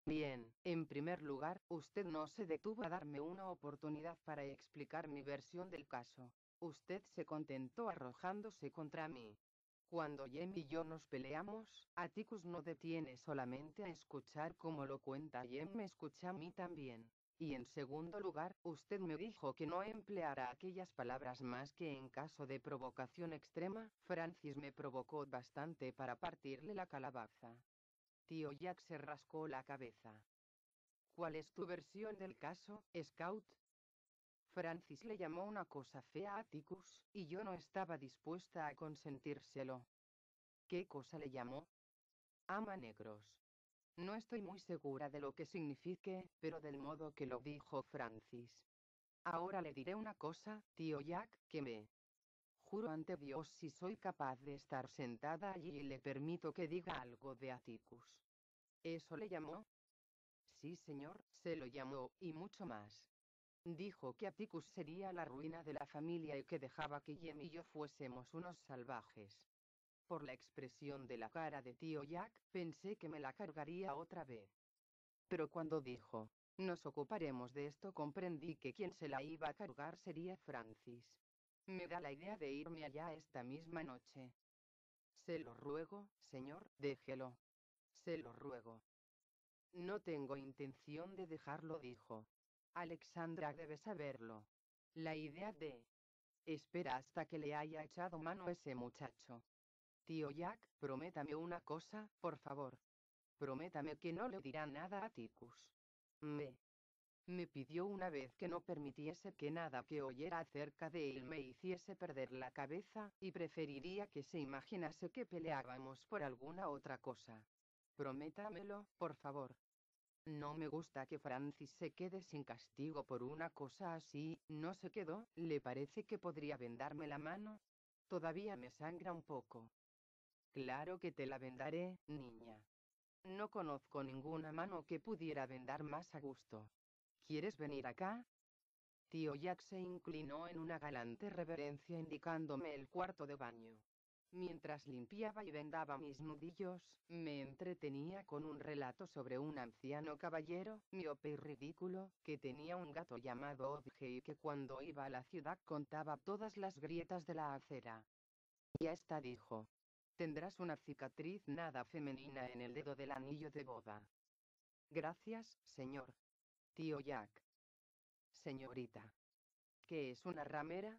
Bien, en primer lugar, usted no se detuvo a darme una oportunidad para explicar mi versión del caso. Usted se contentó arrojándose contra mí. Cuando Jem y yo nos peleamos, Atticus no detiene solamente a escuchar cómo lo cuenta Jem, me escucha a mí también. Y en segundo lugar, usted me dijo que no empleara aquellas palabras más que en caso de provocación extrema. Francis me provocó bastante para partirle la calabaza. Tío Jack se rascó la cabeza. ¿Cuál es tu versión del caso, Scout? Francis le llamó una cosa fea a Atticus, y yo no estaba dispuesta a consentírselo. ¿Qué cosa le llamó? Ama negros. No estoy muy segura de lo que signifique, pero del modo que lo dijo Francis. Ahora le diré una cosa, tío Jack, que me juro ante Dios si soy capaz de estar sentada allí y le permito que diga algo de Atticus. ¿Eso le llamó? Sí, señor, se lo llamó, y mucho más. Dijo que Atticus sería la ruina de la familia y que dejaba que Jem y yo fuésemos unos salvajes. Por la expresión de la cara de tío Jack, pensé que me la cargaría otra vez. Pero cuando dijo, nos ocuparemos de esto, comprendí que quien se la iba a cargar sería Francis. Me da la idea de irme allá esta misma noche. Se lo ruego, señor, déjelo. Se lo ruego. No tengo intención de dejarlo, dijo. Alexandra debe saberlo. La idea de... Espera hasta que le haya echado mano ese muchacho. Tío Jack, prométame una cosa, por favor. Prométame que no le dirá nada a Atticus. Me pidió una vez que no permitiese que nada que oyera acerca de él me hiciese perder la cabeza, y preferiría que se imaginase que peleábamos por alguna otra cosa. Prométamelo, por favor. No me gusta que Francis se quede sin castigo por una cosa así. No se quedó. ¿Le parece que podría vendarme la mano? Todavía me sangra un poco. Claro que te la vendaré, niña. No conozco ninguna mano que pudiera vendar más a gusto. ¿Quieres venir acá? Tío Jack se inclinó en una galante reverencia indicándome el cuarto de baño. Mientras limpiaba y vendaba mis nudillos, me entretenía con un relato sobre un anciano caballero, miope y ridículo, que tenía un gato llamado Odge y que cuando iba a la ciudad contaba todas las grietas de la acera. Ya está, dijo. Tendrás una cicatriz nada femenina en el dedo del anillo de boda. Gracias, señor. Tío Jack. Señorita. ¿Qué es una ramera?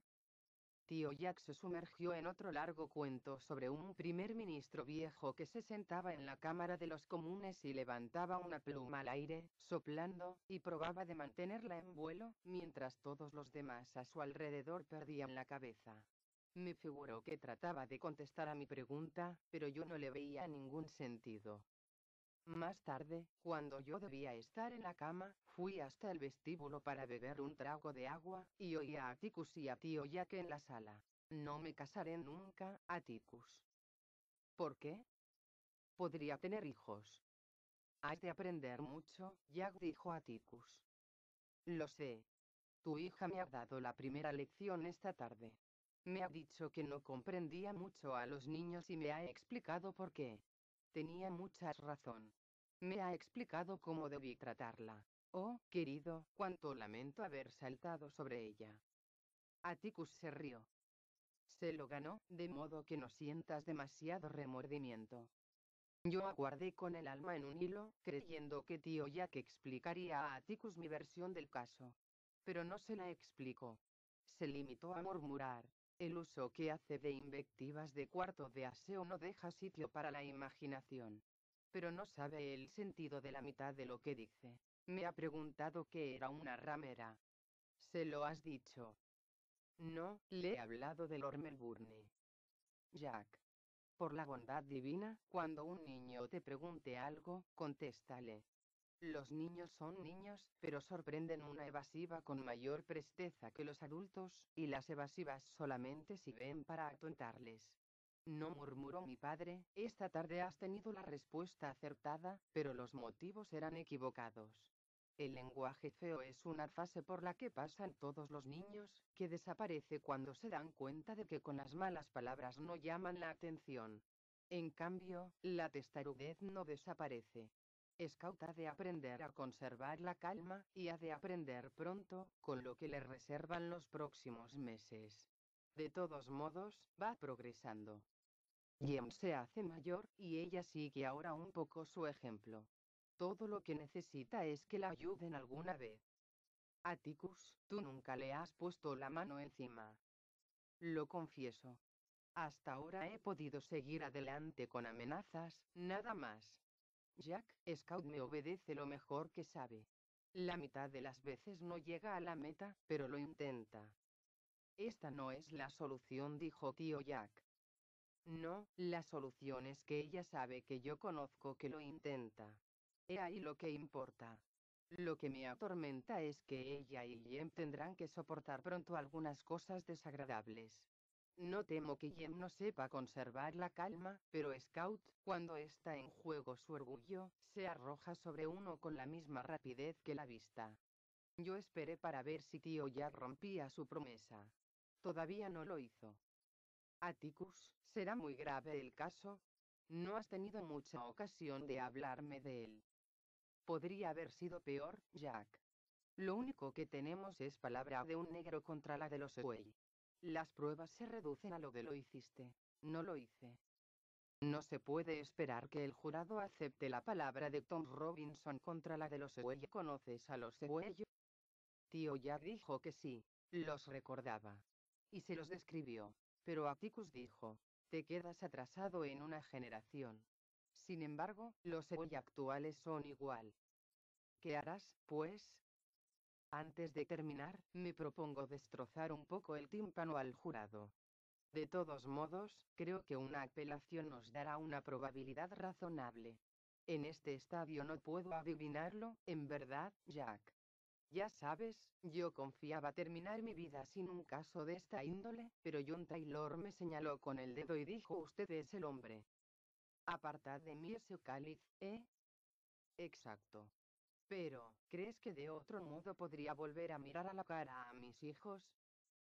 Tío Jack se sumergió en otro largo cuento sobre un primer ministro viejo que se sentaba en la Cámara de los Comunes y levantaba una pluma al aire, soplando, y probaba de mantenerla en vuelo, mientras todos los demás a su alrededor perdían la cabeza. Me figuró que trataba de contestar a mi pregunta, pero yo no le veía ningún sentido. Más tarde, cuando yo debía estar en la cama, fui hasta el vestíbulo para beber un trago de agua, y oí a Atticus y a tío Jack en la sala. No me casaré nunca, Atticus. ¿Por qué? Podría tener hijos. Has de aprender mucho, Jack, dijo Atticus. Lo sé. Tu hija me ha dado la primera lección esta tarde. Me ha dicho que no comprendía mucho a los niños y me ha explicado por qué. Tenía mucha razón. Me ha explicado cómo debí tratarla. Oh, querido, cuánto lamento haber saltado sobre ella. Atticus se rió. Se lo ganó, de modo que no sientas demasiado remordimiento. Yo aguardé con el alma en un hilo, creyendo que tío Jack explicaría a Atticus mi versión del caso. Pero no se la explicó. Se limitó a murmurar. El uso que hace de invectivas de cuarto de aseo no deja sitio para la imaginación. Pero no sabe el sentido de la mitad de lo que dice. Me ha preguntado qué era una ramera. ¿Se lo has dicho? No, le he hablado de Lord Melbourne. Jack. Por la bondad divina, cuando un niño te pregunte algo, contéstale. Los niños son niños, pero sorprenden una evasiva con mayor presteza que los adultos, y las evasivas solamente sirven para atontarles. No, murmuró mi padre, esta tarde has tenido la respuesta acertada, pero los motivos eran equivocados. El lenguaje feo es una fase por la que pasan todos los niños, que desaparece cuando se dan cuenta de que con las malas palabras no llaman la atención. En cambio, la testarudez no desaparece. Scout ha de aprender a conservar la calma, y ha de aprender pronto, con lo que le reservan los próximos meses. De todos modos, va progresando. Jem se hace mayor, y ella sigue ahora un poco su ejemplo. Todo lo que necesita es que la ayuden alguna vez. Atticus, tú nunca le has puesto la mano encima. Lo confieso. Hasta ahora he podido seguir adelante con amenazas, nada más. Jack, Scout me obedece lo mejor que sabe. La mitad de las veces no llega a la meta, pero lo intenta. Esta no es la solución, dijo tío Jack. No, la solución es que ella sabe que yo conozco que lo intenta. He ahí lo que importa. Lo que me atormenta es que ella y Jem tendrán que soportar pronto algunas cosas desagradables. No temo que Jem no sepa conservar la calma, pero Scout, cuando está en juego su orgullo, se arroja sobre uno con la misma rapidez que la vista. Yo esperé para ver si tío Jack rompía su promesa. Todavía no lo hizo. Atticus, ¿será muy grave el caso? No has tenido mucha ocasión de hablarme de él. Podría haber sido peor, Jack. Lo único que tenemos es palabra de un negro contra la de los Ewell. Las pruebas se reducen a lo de lo hiciste. No lo hice. No se puede esperar que el jurado acepte la palabra de Tom Robinson contra la de los Ewell. ¿Conoces a los Ewell? Tío Jack dijo que sí. Los recordaba. Y se los describió. Pero Atticus dijo: te quedas atrasado en una generación. Sin embargo, los Ewell actuales son igual. ¿Qué harás, pues? Antes de terminar, me propongo destrozar un poco el tímpano al jurado. De todos modos, creo que una apelación nos dará una probabilidad razonable. En este estadio no puedo adivinarlo, en verdad, Jack. Ya sabes, yo confiaba terminar mi vida sin un caso de esta índole, pero John Taylor me señaló con el dedo y dijo: usted es el hombre. Apartad de mí ese cáliz, ¿eh? Exacto. Pero, ¿crees que de otro modo podría volver a mirar a la cara a mis hijos?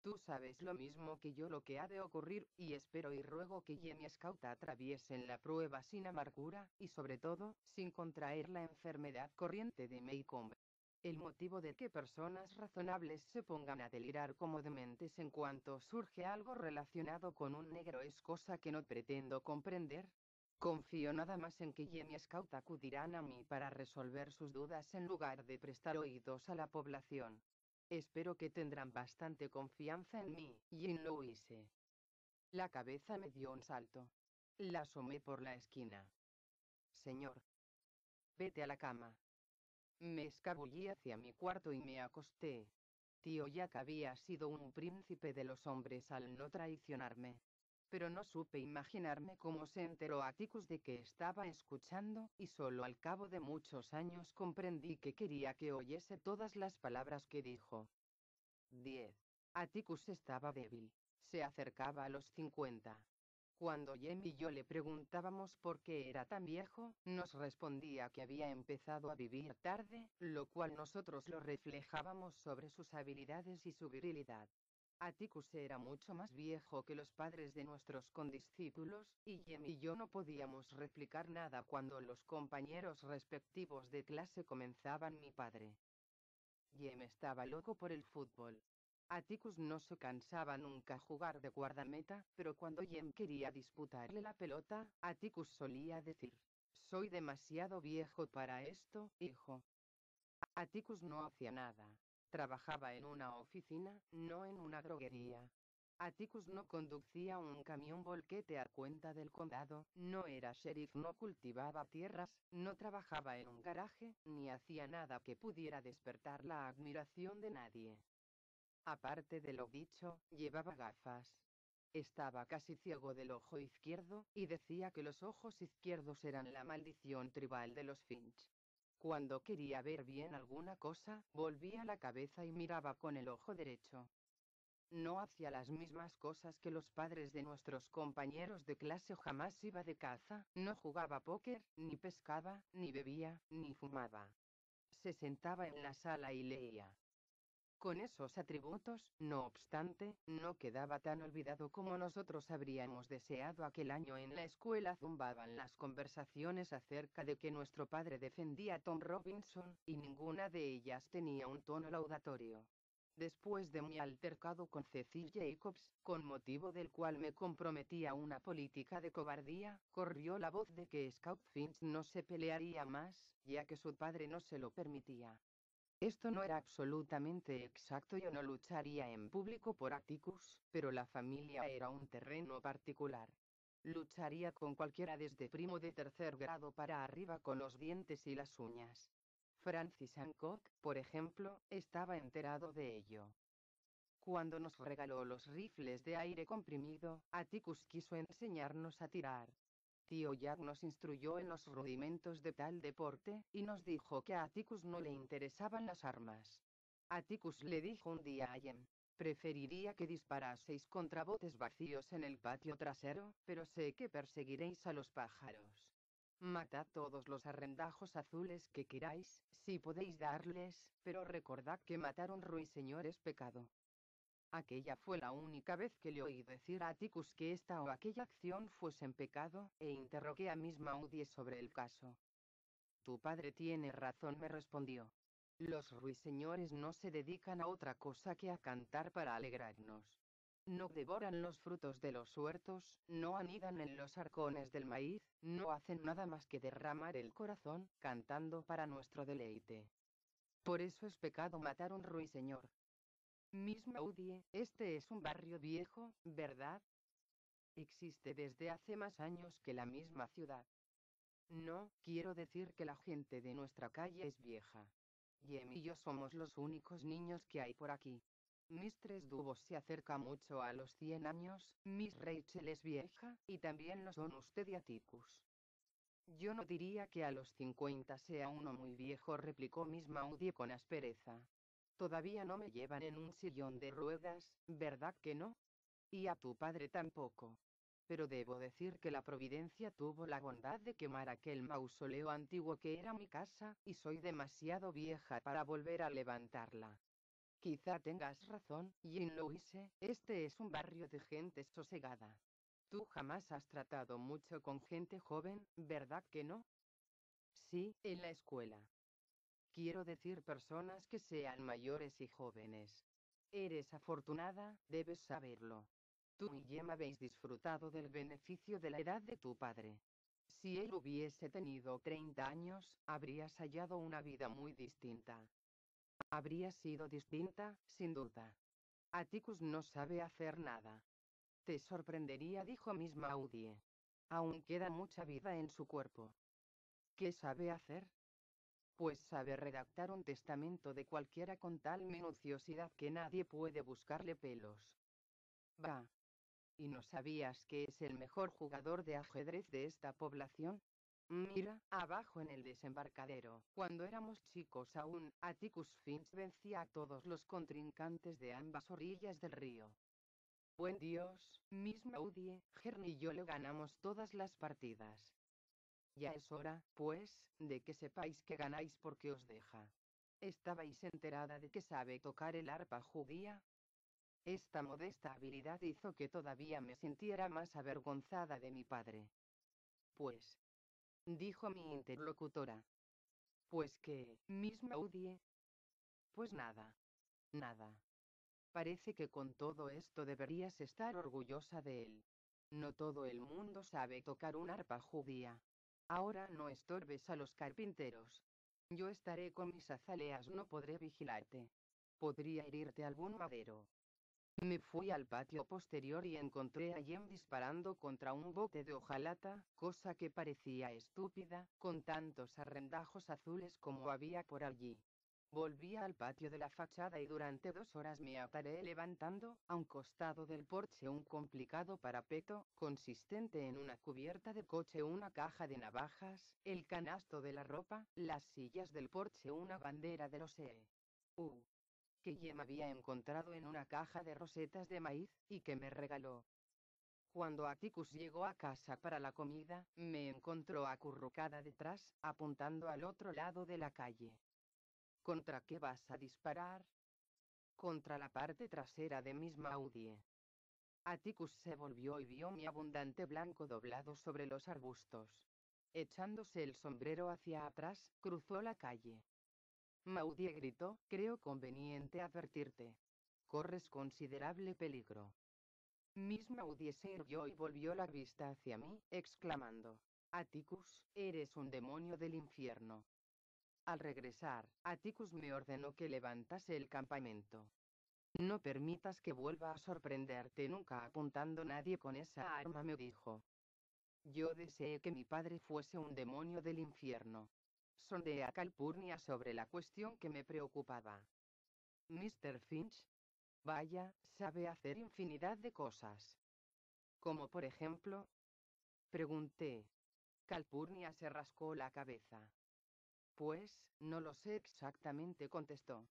Tú sabes lo mismo que yo lo que ha de ocurrir, y espero y ruego que Jem y Scout atraviesen la prueba sin amargura, y sobre todo, sin contraer la enfermedad corriente de Maycomb. El motivo de que personas razonables se pongan a delirar como dementes en cuanto surge algo relacionado con un negro es cosa que no pretendo comprender. Confío nada más en que Jem y Scout acudirán a mí para resolver sus dudas en lugar de prestar oídos a la población. Espero que tendrán bastante confianza en mí. Jean Louise. La cabeza me dio un salto. La asomé por la esquina. Señor. Vete a la cama. Me escabullí hacia mi cuarto y me acosté. Tío Jack había sido un príncipe de los hombres al no traicionarme. Pero no supe imaginarme cómo se enteró Atticus de que estaba escuchando, y solo al cabo de muchos años comprendí que quería que oyese todas las palabras que dijo. 10. Atticus estaba débil. Se acercaba a los 50. Cuando Jem y yo le preguntábamos por qué era tan viejo, nos respondía que había empezado a vivir tarde, lo cual nosotros lo reflejábamos sobre sus habilidades y su virilidad. Atticus era mucho más viejo que los padres de nuestros condiscípulos, y Jem y yo no podíamos replicar nada cuando los compañeros respectivos de clase comenzaban. Mi padre. Jem estaba loco por el fútbol. Atticus no se cansaba nunca jugar de guardameta, pero cuando Jem quería disputarle la pelota, Atticus solía decir: soy demasiado viejo para esto, hijo. Atticus no hacía nada. Trabajaba en una oficina, no en una droguería. Atticus no conducía un camión volquete a cuenta del condado, no era sheriff, no cultivaba tierras, no trabajaba en un garaje, ni hacía nada que pudiera despertar la admiración de nadie. Aparte de lo dicho, llevaba gafas. Estaba casi ciego del ojo izquierdo, y decía que los ojos izquierdos eran la maldición tribal de los Finch. Cuando quería ver bien alguna cosa, volvía la cabeza y miraba con el ojo derecho. No hacía las mismas cosas que los padres de nuestros compañeros de clase. Jamás iba de caza, no jugaba póker, ni pescaba, ni bebía, ni fumaba. Se sentaba en la sala y leía. Con esos atributos, no obstante, no quedaba tan olvidado como nosotros habríamos deseado. Aquel año en la escuela zumbaban las conversaciones acerca de que nuestro padre defendía a Tom Robinson, y ninguna de ellas tenía un tono laudatorio. Después de mi altercado con Cecil Jacobs, con motivo del cual me comprometí a una política de cobardía, corrió la voz de que Scout Finch no se pelearía más, ya que su padre no se lo permitía. Esto no era absolutamente exacto. Yo no lucharía en público por Atticus, pero la familia era un terreno particular. Lucharía con cualquiera desde primo de tercer grado para arriba con los dientes y las uñas. Francis Hancock, por ejemplo, estaba enterado de ello. Cuando nos regaló los rifles de aire comprimido, Atticus quiso enseñarnos a tirar. Tío Jack nos instruyó en los rudimentos de tal deporte, y nos dijo que a Atticus no le interesaban las armas. Atticus le dijo un día a Jem: preferiría que disparaseis contra botes vacíos en el patio trasero, pero sé que perseguiréis a los pájaros. Matad todos los arrendajos azules que queráis, si podéis darles, pero recordad que matar un ruiseñor es pecado. Aquella fue la única vez que le oí decir a Atticus que esta o aquella acción fuesen pecado, e interrogué a Miss Maudie sobre el caso. Tu padre tiene razón, me respondió. Los ruiseñores no se dedican a otra cosa que a cantar para alegrarnos. No devoran los frutos de los huertos, no anidan en los arcones del maíz, no hacen nada más que derramar el corazón, cantando para nuestro deleite. Por eso es pecado matar un ruiseñor. Miss Maudie, este es un barrio viejo, ¿verdad? Existe desde hace más años que la misma ciudad. No, quiero decir que la gente de nuestra calle es vieja. Jem y yo somos los únicos niños que hay por aquí. Mistress Dubos se acerca mucho a los 100 años, Miss Rachel es vieja, y también lo son usted y Atticus. Yo no diría que a los 50 sea uno muy viejo, replicó Miss Maudie con aspereza. Todavía no me llevan en un sillón de ruedas, ¿verdad que no? Y a tu padre tampoco. Pero debo decir que la providencia tuvo la bondad de quemar aquel mausoleo antiguo que era mi casa, y soy demasiado vieja para volver a levantarla. Quizá tengas razón, Jean-Louise, este es un barrio de gente sosegada. Tú jamás has tratado mucho con gente joven, ¿verdad que no? Sí, en la escuela. Quiero decir personas que sean mayores y jóvenes. Eres afortunada, debes saberlo. Tú y Jem habéis disfrutado del beneficio de la edad de tu padre. Si él hubiese tenido 30 años, habrías hallado una vida muy distinta. Habría sido distinta, sin duda. Atticus no sabe hacer nada. Te sorprendería, dijo Miss Maudie. Aún queda mucha vida en su cuerpo. ¿Qué sabe hacer? Pues sabe redactar un testamento de cualquiera con tal minuciosidad que nadie puede buscarle pelos. Bah. ¿Y no sabías que es el mejor jugador de ajedrez de esta población? Mira, abajo en el desembarcadero, cuando éramos chicos aún, Atticus Finch vencía a todos los contrincantes de ambas orillas del río. Buen Dios, Miss Maudie, Herne y yo le ganamos todas las partidas. Ya es hora, pues, de que sepáis que ganáis porque os deja. ¿Estabais enterada de que sabe tocar el arpa judía? Esta modesta habilidad hizo que todavía me sintiera más avergonzada de mi padre. Pues, dijo mi interlocutora. Pues que, Miss Maudie. Pues nada. Nada. Parece que con todo esto deberías estar orgullosa de él. No todo el mundo sabe tocar un arpa judía. Ahora no estorbes a los carpinteros. Yo estaré con mis azaleas, no podré vigilarte. Podría herirte algún madero. Me fui al patio posterior y encontré a Jem disparando contra un bote de hojalata, cosa que parecía estúpida, con tantos arrendajos azules como había por allí. Volví al patio de la fachada y durante 2 horas me ataré levantando, a un costado del porche, un complicado parapeto, consistente en una cubierta de coche, una caja de navajas, el canasto de la ropa, las sillas del porche, una bandera de los que Jem había encontrado en una caja de rosetas de maíz, y que me regaló. Cuando Atticus llegó a casa para la comida, me encontró acurrucada detrás, apuntando al otro lado de la calle. ¿Contra qué vas a disparar? contra la parte trasera de Miss Maudie. Atticus se volvió y vio mi abundante blanco doblado sobre los arbustos. Echándose el sombrero hacia atrás, cruzó la calle. Maudie gritó: creo conveniente advertirte. Corres considerable peligro. Miss Maudie se irguió y volvió la vista hacia mí, exclamando: Atticus, eres un demonio del infierno. Al regresar, Atticus me ordenó que levantase el campamento. No permitas que vuelva a sorprenderte nunca apuntando a nadie con esa arma, me dijo. Yo deseé que mi padre fuese un demonio del infierno. Sondeé a Calpurnia sobre la cuestión que me preocupaba. Mr. Finch, vaya, sabe hacer infinidad de cosas. ¿Como por ejemplo? Pregunté. Calpurnia se rascó la cabeza. Pues, no lo sé exactamente, contestó.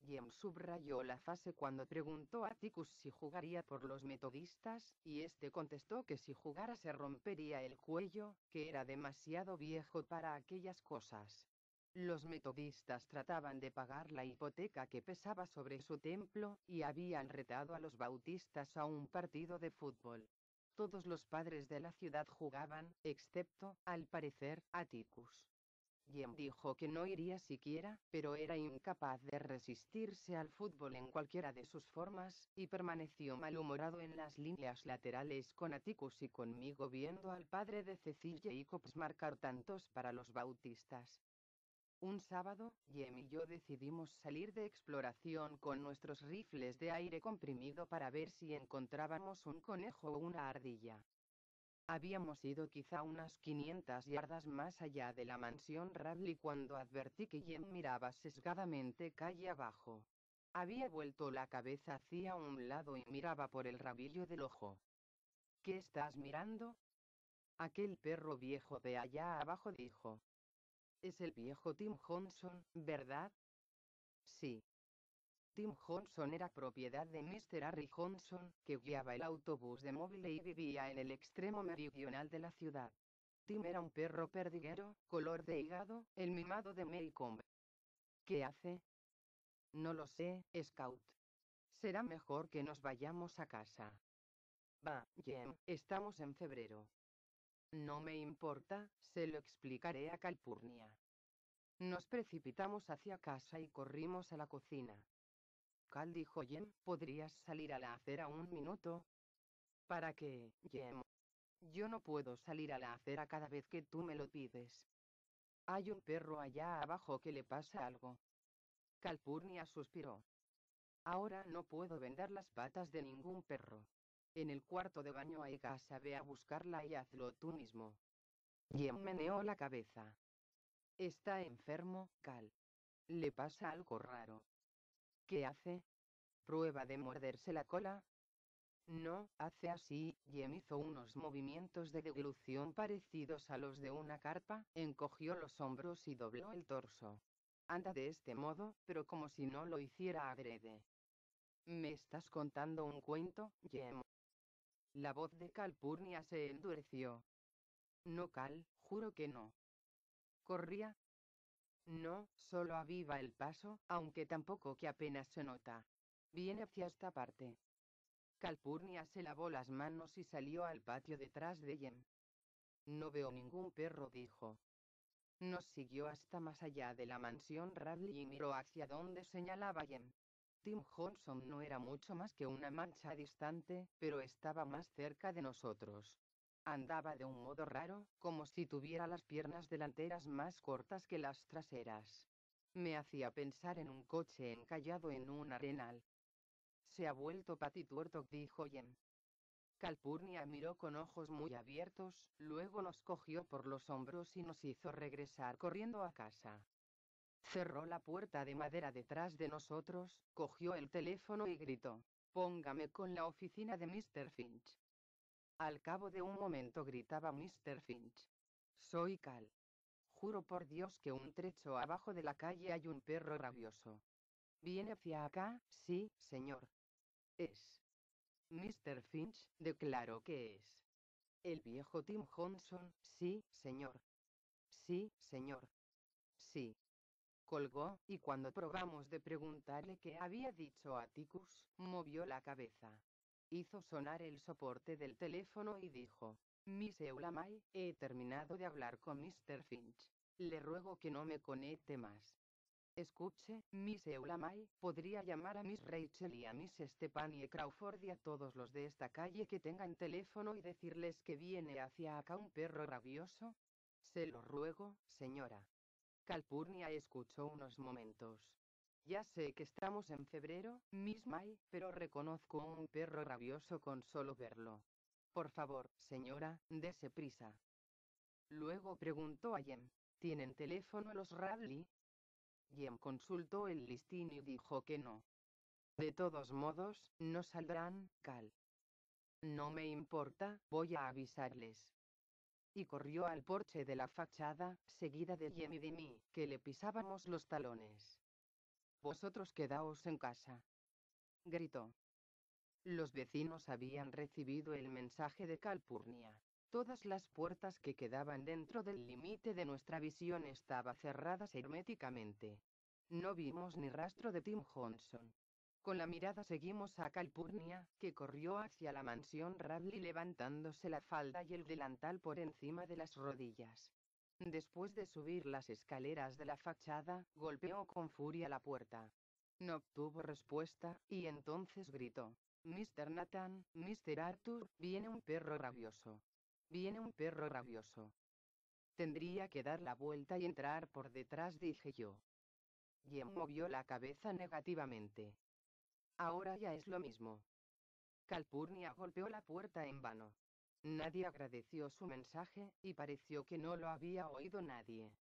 Jem subrayó la fase cuando preguntó a Atticus si jugaría por los metodistas, y este contestó que si jugara se rompería el cuello, que era demasiado viejo para aquellas cosas. Los metodistas trataban de pagar la hipoteca que pesaba sobre su templo, y habían retado a los bautistas a un partido de fútbol. Todos los padres de la ciudad jugaban, excepto, al parecer, Atticus. Jem dijo que no iría siquiera, pero era incapaz de resistirse al fútbol en cualquiera de sus formas, y permaneció malhumorado en las líneas laterales con Atticus y conmigo viendo al padre de Cecil Jacobs marcar tantos para los bautistas. Un sábado, Jem y yo decidimos salir de exploración con nuestros rifles de aire comprimido para ver si encontrábamos un conejo o una ardilla. Habíamos ido quizá unas 500 yardas más allá de la mansión Radley cuando advertí que Jem miraba sesgadamente calle abajo. Había vuelto la cabeza hacia un lado y miraba por el rabillo del ojo. ¿Qué estás mirando? Aquel perro viejo de allá abajo, dijo. Es el viejo Tim Johnson, ¿verdad? Sí. Tim Johnson era propiedad de Mr. Harry Johnson, que guiaba el autobús de móvil y vivía en el extremo meridional de la ciudad. Tim era un perro perdiguero, color de hígado, el mimado de Maycomb. ¿Qué hace? No lo sé, Scout. Será mejor que nos vayamos a casa. Va, Jem, estamos en febrero. No me importa, se lo explicaré a Calpurnia. Nos precipitamos hacia casa y corrimos a la cocina. Cal, dijo Jem, ¿podrías salir a la acera un minuto? ¿Para qué, Jem? Yo no puedo salir a la acera cada vez que tú me lo pides. Hay un perro allá abajo que le pasa algo. Calpurnia suspiró. Ahora no puedo vender las patas de ningún perro. En el cuarto de baño hay gasa, ve a buscarla y hazlo tú mismo. Jem meneó la cabeza. Está enfermo, Cal. Le pasa algo raro. ¿Qué hace? ¿Prueba de morderse la cola? No, hace así. Jem hizo unos movimientos de deglución parecidos a los de una carpa, encogió los hombros y dobló el torso. Anda de este modo, pero como si no lo hiciera adrede. ¿Me estás contando un cuento, Jem? La voz de Calpurnia se endureció. No, Cal, juro que no. ¿Corría? No, solo aviva el paso, aunque tampoco que apenas se nota. Viene hacia esta parte. Calpurnia se lavó las manos y salió al patio detrás de Jem. No veo ningún perro, dijo. Nos siguió hasta más allá de la mansión Radley y miró hacia donde señalaba Jem. Tim Johnson no era mucho más que una mancha distante, pero estaba más cerca de nosotros. Andaba de un modo raro, como si tuviera las piernas delanteras más cortas que las traseras. Me hacía pensar en un coche encallado en un arenal. Se ha vuelto patituerto, dijo Jem. Calpurnia miró con ojos muy abiertos, luego nos cogió por los hombros y nos hizo regresar corriendo a casa. Cerró la puerta de madera detrás de nosotros, cogió el teléfono y gritó: «Póngame con la oficina de Mr. Finch». Al cabo de un momento gritaba Mr. Finch: «Soy Cal. Juro por Dios que un trecho abajo de la calle hay un perro rabioso. ¿Viene hacia acá?» «Sí, señor». «Es Mr. Finch», declaró que es. «El viejo Tim Johnson?» «Sí, señor». «Sí, señor». «Sí». Colgó, y cuando probamos de preguntarle qué había dicho Atticus, movió la cabeza. Hizo sonar el soporte del teléfono y dijo: Miss Eulamai, he terminado de hablar con Mr. Finch. Le ruego que no me conecte más. Escuche, Miss Eulamai, podría llamar a Miss Rachel y a Miss Stephanie Crawford y a todos los de esta calle que tengan teléfono y decirles que viene hacia acá un perro rabioso. Se lo ruego, señora. Calpurnia escuchó unos momentos. Ya sé que estamos en febrero, Miss May, pero reconozco un perro rabioso con solo verlo. Por favor, señora, dese prisa. Luego preguntó a Jem: ¿tienen teléfono los Radley? Jem consultó el listín y dijo que no. De todos modos, no saldrán, Cal. No me importa, voy a avisarles. Y corrió al porche de la fachada, seguida de Jem y de mí, que le pisábamos los talones. Vosotros quedaos en casa, gritó. Los vecinos habían recibido el mensaje de Calpurnia. Todas las puertas que quedaban dentro del límite de nuestra visión estaban cerradas herméticamente. No vimos ni rastro de Tim Johnson. Con la mirada seguimos a Calpurnia, que corrió hacia la mansión Radley levantándose la falda y el delantal por encima de las rodillas. Después de subir las escaleras de la fachada, golpeó con furia la puerta. No obtuvo respuesta, y entonces gritó: Mr. Nathan, Mr. Arthur, viene un perro rabioso. Viene un perro rabioso. Tendría que dar la vuelta y entrar por detrás, dije yo. Jem movió la cabeza negativamente. Ahora ya es lo mismo. Calpurnia golpeó la puerta en vano. Nadie agradeció su mensaje, y pareció que no lo había oído nadie.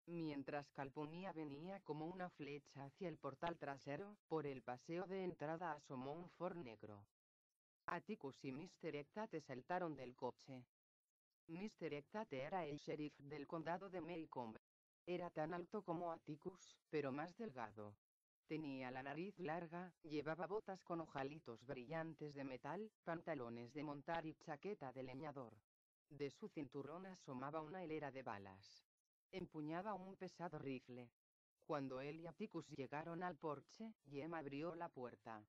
Mientras Calpurnia venía como una flecha hacia el portal trasero, por el paseo de entrada asomó un Ford negro. Atticus y Mr. Hecate saltaron del coche. Mr. Hecate era el sheriff del condado de Maycomb. Era tan alto como Atticus, pero más delgado. Tenía la nariz larga, llevaba botas con ojalitos brillantes de metal, pantalones de montar y chaqueta de leñador. De su cinturón asomaba una hilera de balas. Empuñaba un pesado rifle. Cuando él y Atticus llegaron al porche, Jem abrió la puerta.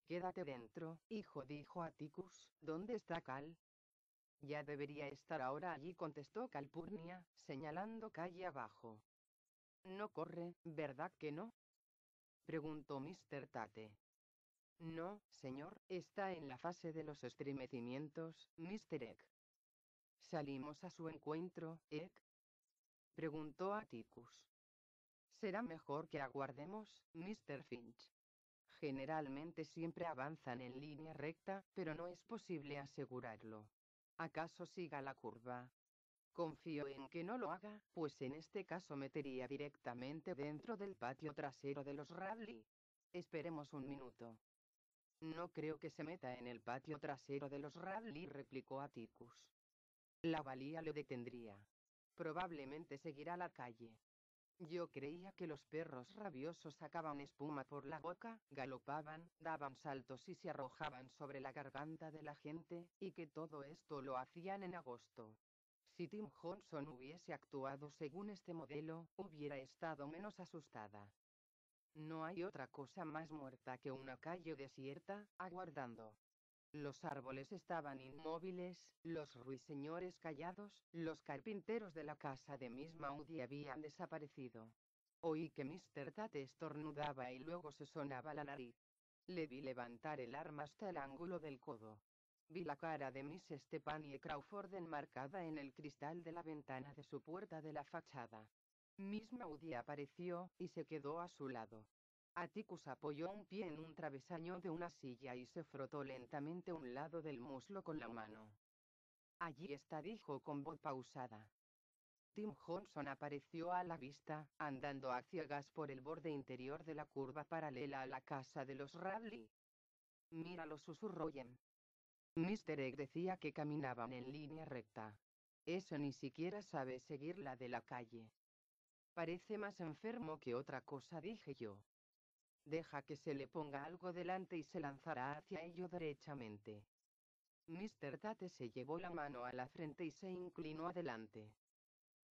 Quédate dentro, hijo, dijo Atticus. ¿Dónde está Cal? Ya debería estar ahora allí, contestó Calpurnia, señalando calle abajo. No corre, ¿verdad que no? Preguntó Mr. Tate. No, señor, está en la fase de los estremecimientos, Mr. Egg. ¿Salimos a su encuentro, Egg? Preguntó Atticus. Será mejor que aguardemos, Mr. Finch. Generalmente siempre avanzan en línea recta, pero no es posible asegurarlo. ¿Acaso siga la curva? Confío en que no lo haga, pues en este caso metería directamente dentro del patio trasero de los Radley. Esperemos un minuto. No creo que se meta en el patio trasero de los Radley, replicó Atticus. La valía le detendría. Probablemente seguirá la calle. Yo creía que los perros rabiosos sacaban espuma por la boca, galopaban, daban saltos y se arrojaban sobre la garganta de la gente, y que todo esto lo hacían en agosto. Si Tim Johnson hubiese actuado según este modelo, hubiera estado menos asustada. No hay otra cosa más muerta que una calle desierta, aguardando. Los árboles estaban inmóviles, los ruiseñores callados, los carpinteros de la casa de Miss Maudie habían desaparecido. Oí que Mr. Tate estornudaba y luego se sonaba la nariz. Le vi levantar el arma hasta el ángulo del codo. Vi la cara de Miss Stephanie Crawford enmarcada en el cristal de la ventana de su puerta de la fachada. Miss Maudie apareció, y se quedó a su lado. Atticus apoyó un pie en un travesaño de una silla y se frotó lentamente un lado del muslo con la mano. Allí está, dijo con voz pausada. Tim Johnson apareció a la vista, andando a ciegas por el borde interior de la curva paralela a la casa de los Radley. Míralo, susurró Jem. Mr. Egg decía que caminaban en línea recta. Eso ni siquiera sabe seguir la de la calle. Parece más enfermo que otra cosa, dije yo. Deja que se le ponga algo delante y se lanzará hacia ello derechamente. Mr. Tate se llevó la mano a la frente y se inclinó adelante.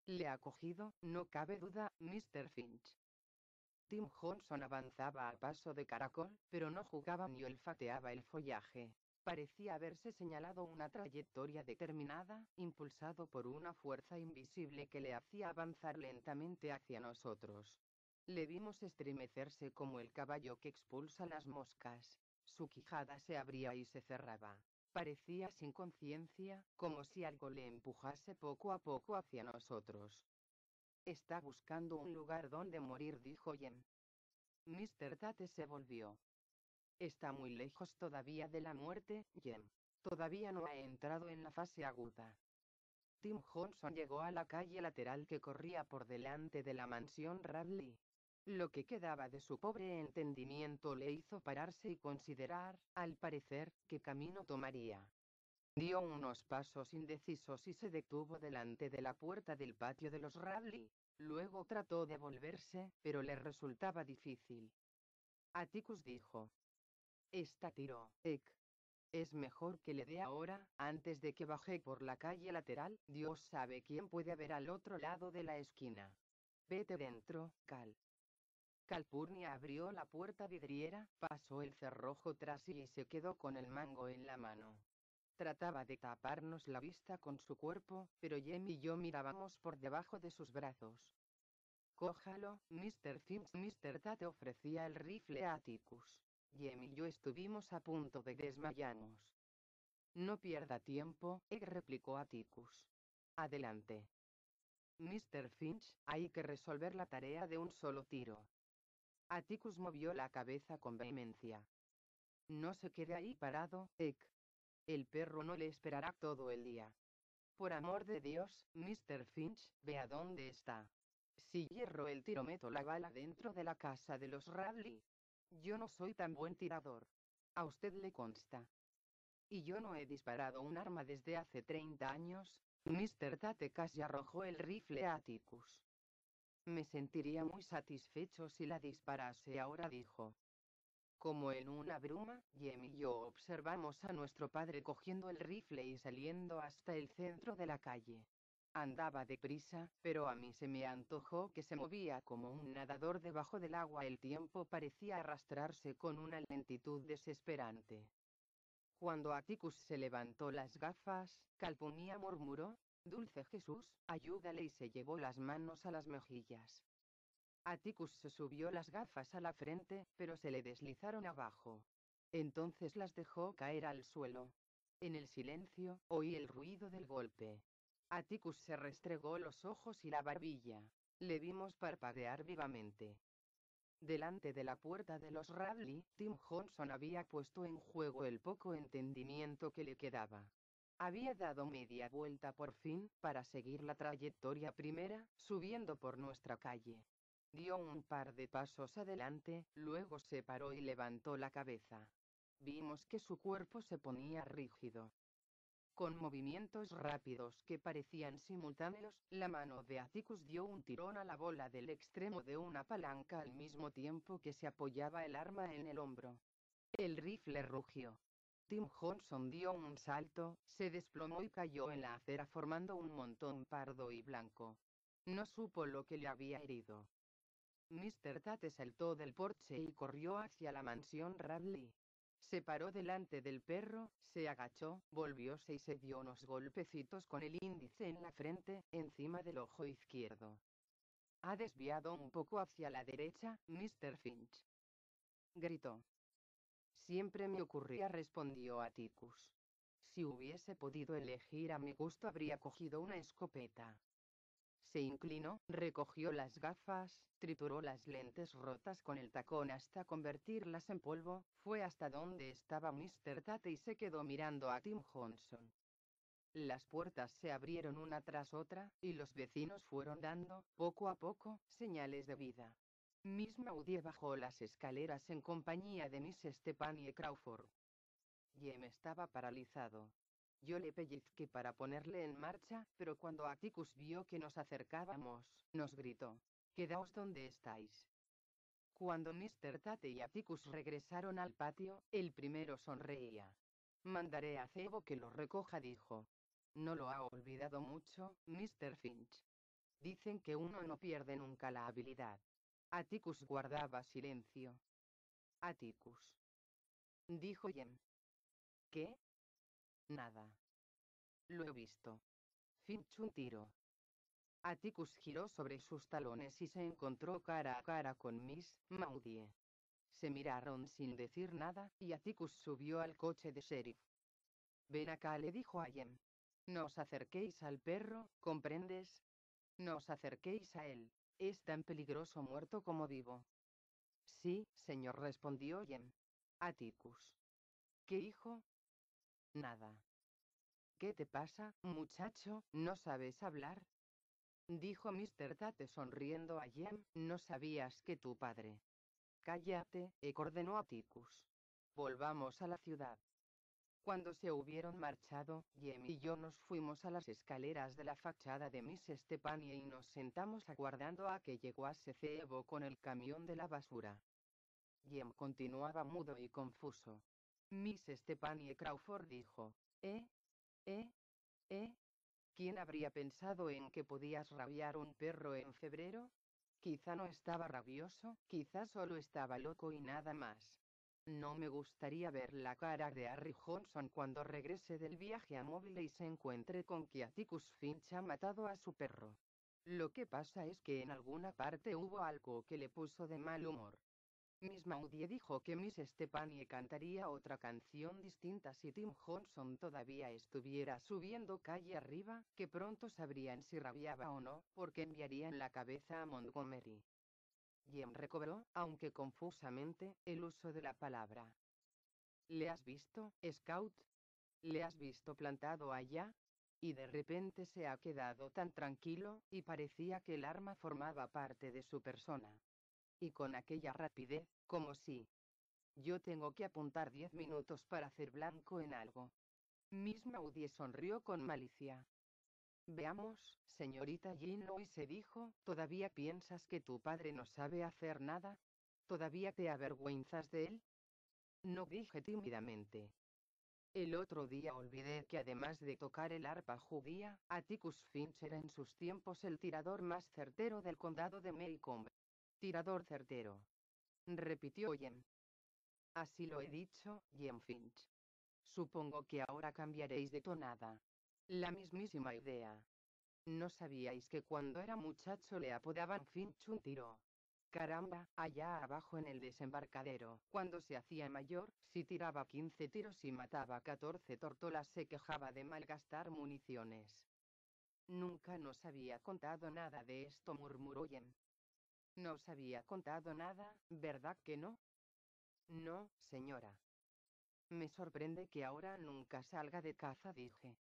Le ha cogido, no cabe duda, Mr. Finch. Tim Johnson avanzaba a paso de caracol, pero no jugaba ni olfateaba el follaje. Parecía haberse señalado una trayectoria determinada, impulsado por una fuerza invisible que le hacía avanzar lentamente hacia nosotros. Le vimos estremecerse como el caballo que expulsa las moscas. Su quijada se abría y se cerraba. Parecía sin conciencia, como si algo le empujase poco a poco hacia nosotros. Está buscando un lugar donde morir, dijo Jem. Mr. Tate se volvió. Está muy lejos todavía de la muerte, Jem. Todavía no ha entrado en la fase aguda. Tim Johnson llegó a la calle lateral que corría por delante de la mansión Radley. Lo que quedaba de su pobre entendimiento le hizo pararse y considerar, al parecer, qué camino tomaría. Dio unos pasos indecisos y se detuvo delante de la puerta del patio de los Radley. Luego trató de volverse, pero le resultaba difícil. Atticus dijo: Está tiro, Ek. Es mejor que le dé ahora, antes de que baje por la calle lateral. Dios sabe quién puede haber al otro lado de la esquina. Vete dentro, Cal. Calpurnia abrió la puerta vidriera, pasó el cerrojo tras sí y se quedó con el mango en la mano. Trataba de taparnos la vista con su cuerpo, pero Jem y yo mirábamos por debajo de sus brazos. Cójalo, Mr. Finch. Mr. Tate ofrecía el rifle a Atticus. Jem y yo estuvimos a punto de desmayarnos. No pierda tiempo, replicó Atticus. Adelante. Mr. Finch, hay que resolver la tarea de un solo tiro. Atticus movió la cabeza con vehemencia. No se quede ahí parado, Ek. El perro no le esperará todo el día. Por amor de Dios, Mr. Finch, vea dónde está. Si hierro el tiro, meto la bala dentro de la casa de los Radley. Yo no soy tan buen tirador. A usted le consta. Y yo no he disparado un arma desde hace 30 años. Mr. Tate casi arrojó el rifle a Atticus. Me sentiría muy satisfecho si la disparase ahora, dijo. Como en una bruma, Jem y yo observamos a nuestro padre cogiendo el rifle y saliendo hasta el centro de la calle. Andaba deprisa, pero a mí se me antojó que se movía como un nadador debajo del agua. El tiempo parecía arrastrarse con una lentitud desesperante. Cuando Atticus se levantó las gafas, Calpurnia murmuró: Dulce Jesús, ayúdale, y se llevó las manos a las mejillas. Atticus se subió las gafas a la frente, pero se le deslizaron abajo. Entonces las dejó caer al suelo. En el silencio, oí el ruido del golpe. Atticus se restregó los ojos y la barbilla. Le vimos parpadear vivamente. Delante de la puerta de los Radley, Tim Johnson había puesto en juego el poco entendimiento que le quedaba. Había dado media vuelta por fin, para seguir la trayectoria primera, subiendo por nuestra calle. Dio un par de pasos adelante, luego se paró y levantó la cabeza. Vimos que su cuerpo se ponía rígido. Con movimientos rápidos que parecían simultáneos, la mano de Atticus dio un tirón a la bola del extremo de una palanca al mismo tiempo que se apoyaba el arma en el hombro. El rifle rugió. Tim Johnson dio un salto, se desplomó y cayó en la acera formando un montón pardo y blanco. No supo lo que le había herido. Mr. Tate saltó del porche y corrió hacia la mansión Radley. Se paró delante del perro, se agachó, volvióse y se dio unos golpecitos con el índice en la frente, encima del ojo izquierdo. Ha desviado un poco hacia la derecha, Mr. Finch. Gritó. Siempre me ocurría, respondió Atticus. Si hubiese podido elegir a mi gusto, habría cogido una escopeta. Se inclinó, recogió las gafas, trituró las lentes rotas con el tacón hasta convertirlas en polvo, fue hasta donde estaba Mr. Tate y se quedó mirando a Tim Johnson. Las puertas se abrieron una tras otra, y los vecinos fueron dando, poco a poco, señales de vida. Miss Maudie bajó las escaleras en compañía de Miss Stephanie Crawford. Jem estaba paralizado. Yo le pellizqué para ponerle en marcha, pero cuando Atticus vio que nos acercábamos, nos gritó: «Quedaos donde estáis». Cuando Mr. Tate y Atticus regresaron al patio, el primero sonreía. «Mandaré a Cebo que lo recoja», dijo. «No lo ha olvidado mucho, Mr. Finch». Dicen que uno no pierde nunca la habilidad. Atticus guardaba silencio. Atticus, dijo Jem. ¿Qué? Nada. Lo he visto. Finch un tiro. Atticus giró sobre sus talones y se encontró cara a cara con Miss Maudie. Se miraron sin decir nada, y Atticus subió al coche de sheriff. Ven acá, le dijo a Jem. No os acerquéis al perro, ¿comprendes? No os acerquéis a él. Es tan peligroso muerto como vivo. Sí, señor, respondió Jem. Atticus. ¿Qué hijo? Nada. ¿Qué te pasa, muchacho? ¿No sabes hablar? Dijo Mr. Tate sonriendo a Jem. No sabías que tu padre. Cállate, ordenó Atticus. Volvamos a la ciudad. Cuando se hubieron marchado, Jem y yo nos fuimos a las escaleras de la fachada de Miss Stepanie y nos sentamos aguardando a que llegase Ceebo con el camión de la basura. Jem continuaba mudo y confuso. Miss Stepanie Crawford dijo: ¿Eh? ¿Eh? ¿Eh? ¿Quién habría pensado en que podías rabiar un perro en febrero? Quizá no estaba rabioso, quizá solo estaba loco y nada más. No me gustaría ver la cara de Harry Johnson cuando regrese del viaje a Mobile y se encuentre con que Atticus Finch ha matado a su perro. Lo que pasa es que en alguna parte hubo algo que le puso de mal humor. Miss Maudie dijo que Miss Stepanie cantaría otra canción distinta si Tim Johnson todavía estuviera subiendo calle arriba, que pronto sabrían si rabiaba o no, porque enviarían la cabeza a Montgomery. Jem recobró, aunque confusamente, el uso de la palabra. ¿Le has visto, Scout? ¿Le has visto plantado allá? Y de repente se ha quedado tan tranquilo, y parecía que el arma formaba parte de su persona. Y con aquella rapidez, como si... Yo tengo que apuntar 10 minutos para hacer blanco en algo. Miss Maudie sonrió con malicia. Veamos, señorita Jean Louise dijo, ¿todavía piensas que tu padre no sabe hacer nada? ¿Todavía te avergüenzas de él? No, dije tímidamente. El otro día olvidé que además de tocar el arpa judía, Atticus Finch era en sus tiempos el tirador más certero del condado de Maycomb. Tirador certero, repitió Jem. Así lo he dicho, Jem Finch. Supongo que ahora cambiaréis de tonada. La mismísima idea. ¿No sabíais que cuando era muchacho le apodaban Finch un tiro? Caramba, allá abajo en el desembarcadero, cuando se hacía mayor, si tiraba 15 tiros y mataba 14 tortolas se quejaba de malgastar municiones. Nunca nos había contado nada de esto, murmuró Jem. No os había contado nada, ¿verdad que no? No, señora. Me sorprende que ahora nunca salga de caza, dije.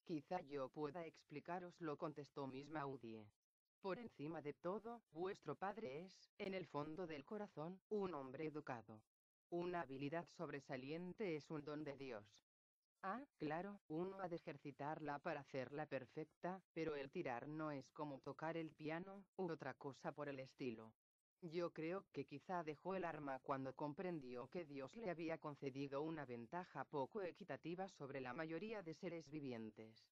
Quizá yo pueda explicaroslo, contestó Miss Maudie. Por encima de todo, vuestro padre es, en el fondo del corazón, un hombre educado. Una habilidad sobresaliente es un don de Dios. Ah, claro, uno ha de ejercitarla para hacerla perfecta, pero el tirar no es como tocar el piano, u otra cosa por el estilo. Yo creo que quizá dejó el arma cuando comprendió que Dios le había concedido una ventaja poco equitativa sobre la mayoría de seres vivientes.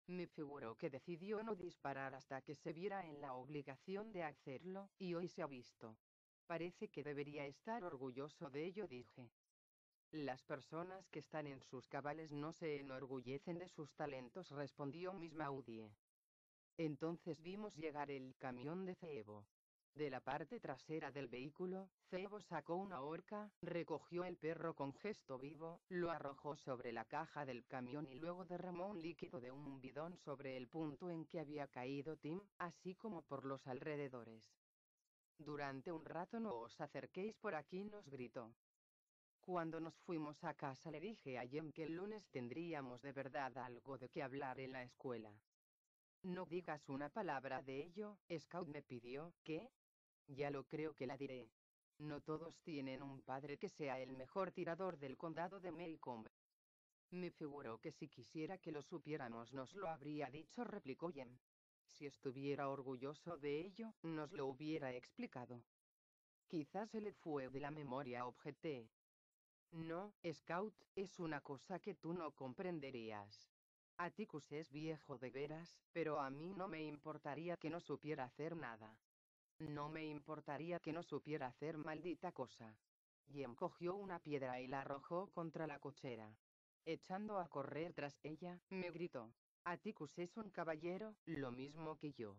Me figuro que decidió no disparar hasta que se viera en la obligación de hacerlo, y hoy se ha visto. Parece que debería estar orgulloso de ello, dije. Las personas que están en sus cabales no se enorgullecen de sus talentos, respondió Miss Maudie. Entonces vimos llegar el camión de Ceebo. De la parte trasera del vehículo, Ceebo sacó una horca, recogió el perro con gesto vivo, lo arrojó sobre la caja del camión y luego derramó un líquido de un bidón sobre el punto en que había caído Tim, así como por los alrededores. Durante un rato no os acerquéis por aquí, nos gritó. Cuando nos fuimos a casa le dije a Jem que el lunes tendríamos de verdad algo de qué hablar en la escuela. No digas una palabra de ello, Scout me pidió. ¿Qué? Ya lo creo que la diré. No todos tienen un padre que sea el mejor tirador del condado de Maycomb. Me figuro que si quisiera que lo supiéramos nos lo habría dicho, replicó Jem. Si estuviera orgulloso de ello, nos lo hubiera explicado. Quizás se le fue de la memoria, objeté. No, Scout, es una cosa que tú no comprenderías. Atticus es viejo de veras, pero a mí no me importaría que no supiera hacer nada. No me importaría que no supiera hacer maldita cosa. Jem cogió una piedra y la arrojó contra la cochera. Echando a correr tras ella, me gritó: Atticus es un caballero, lo mismo que yo.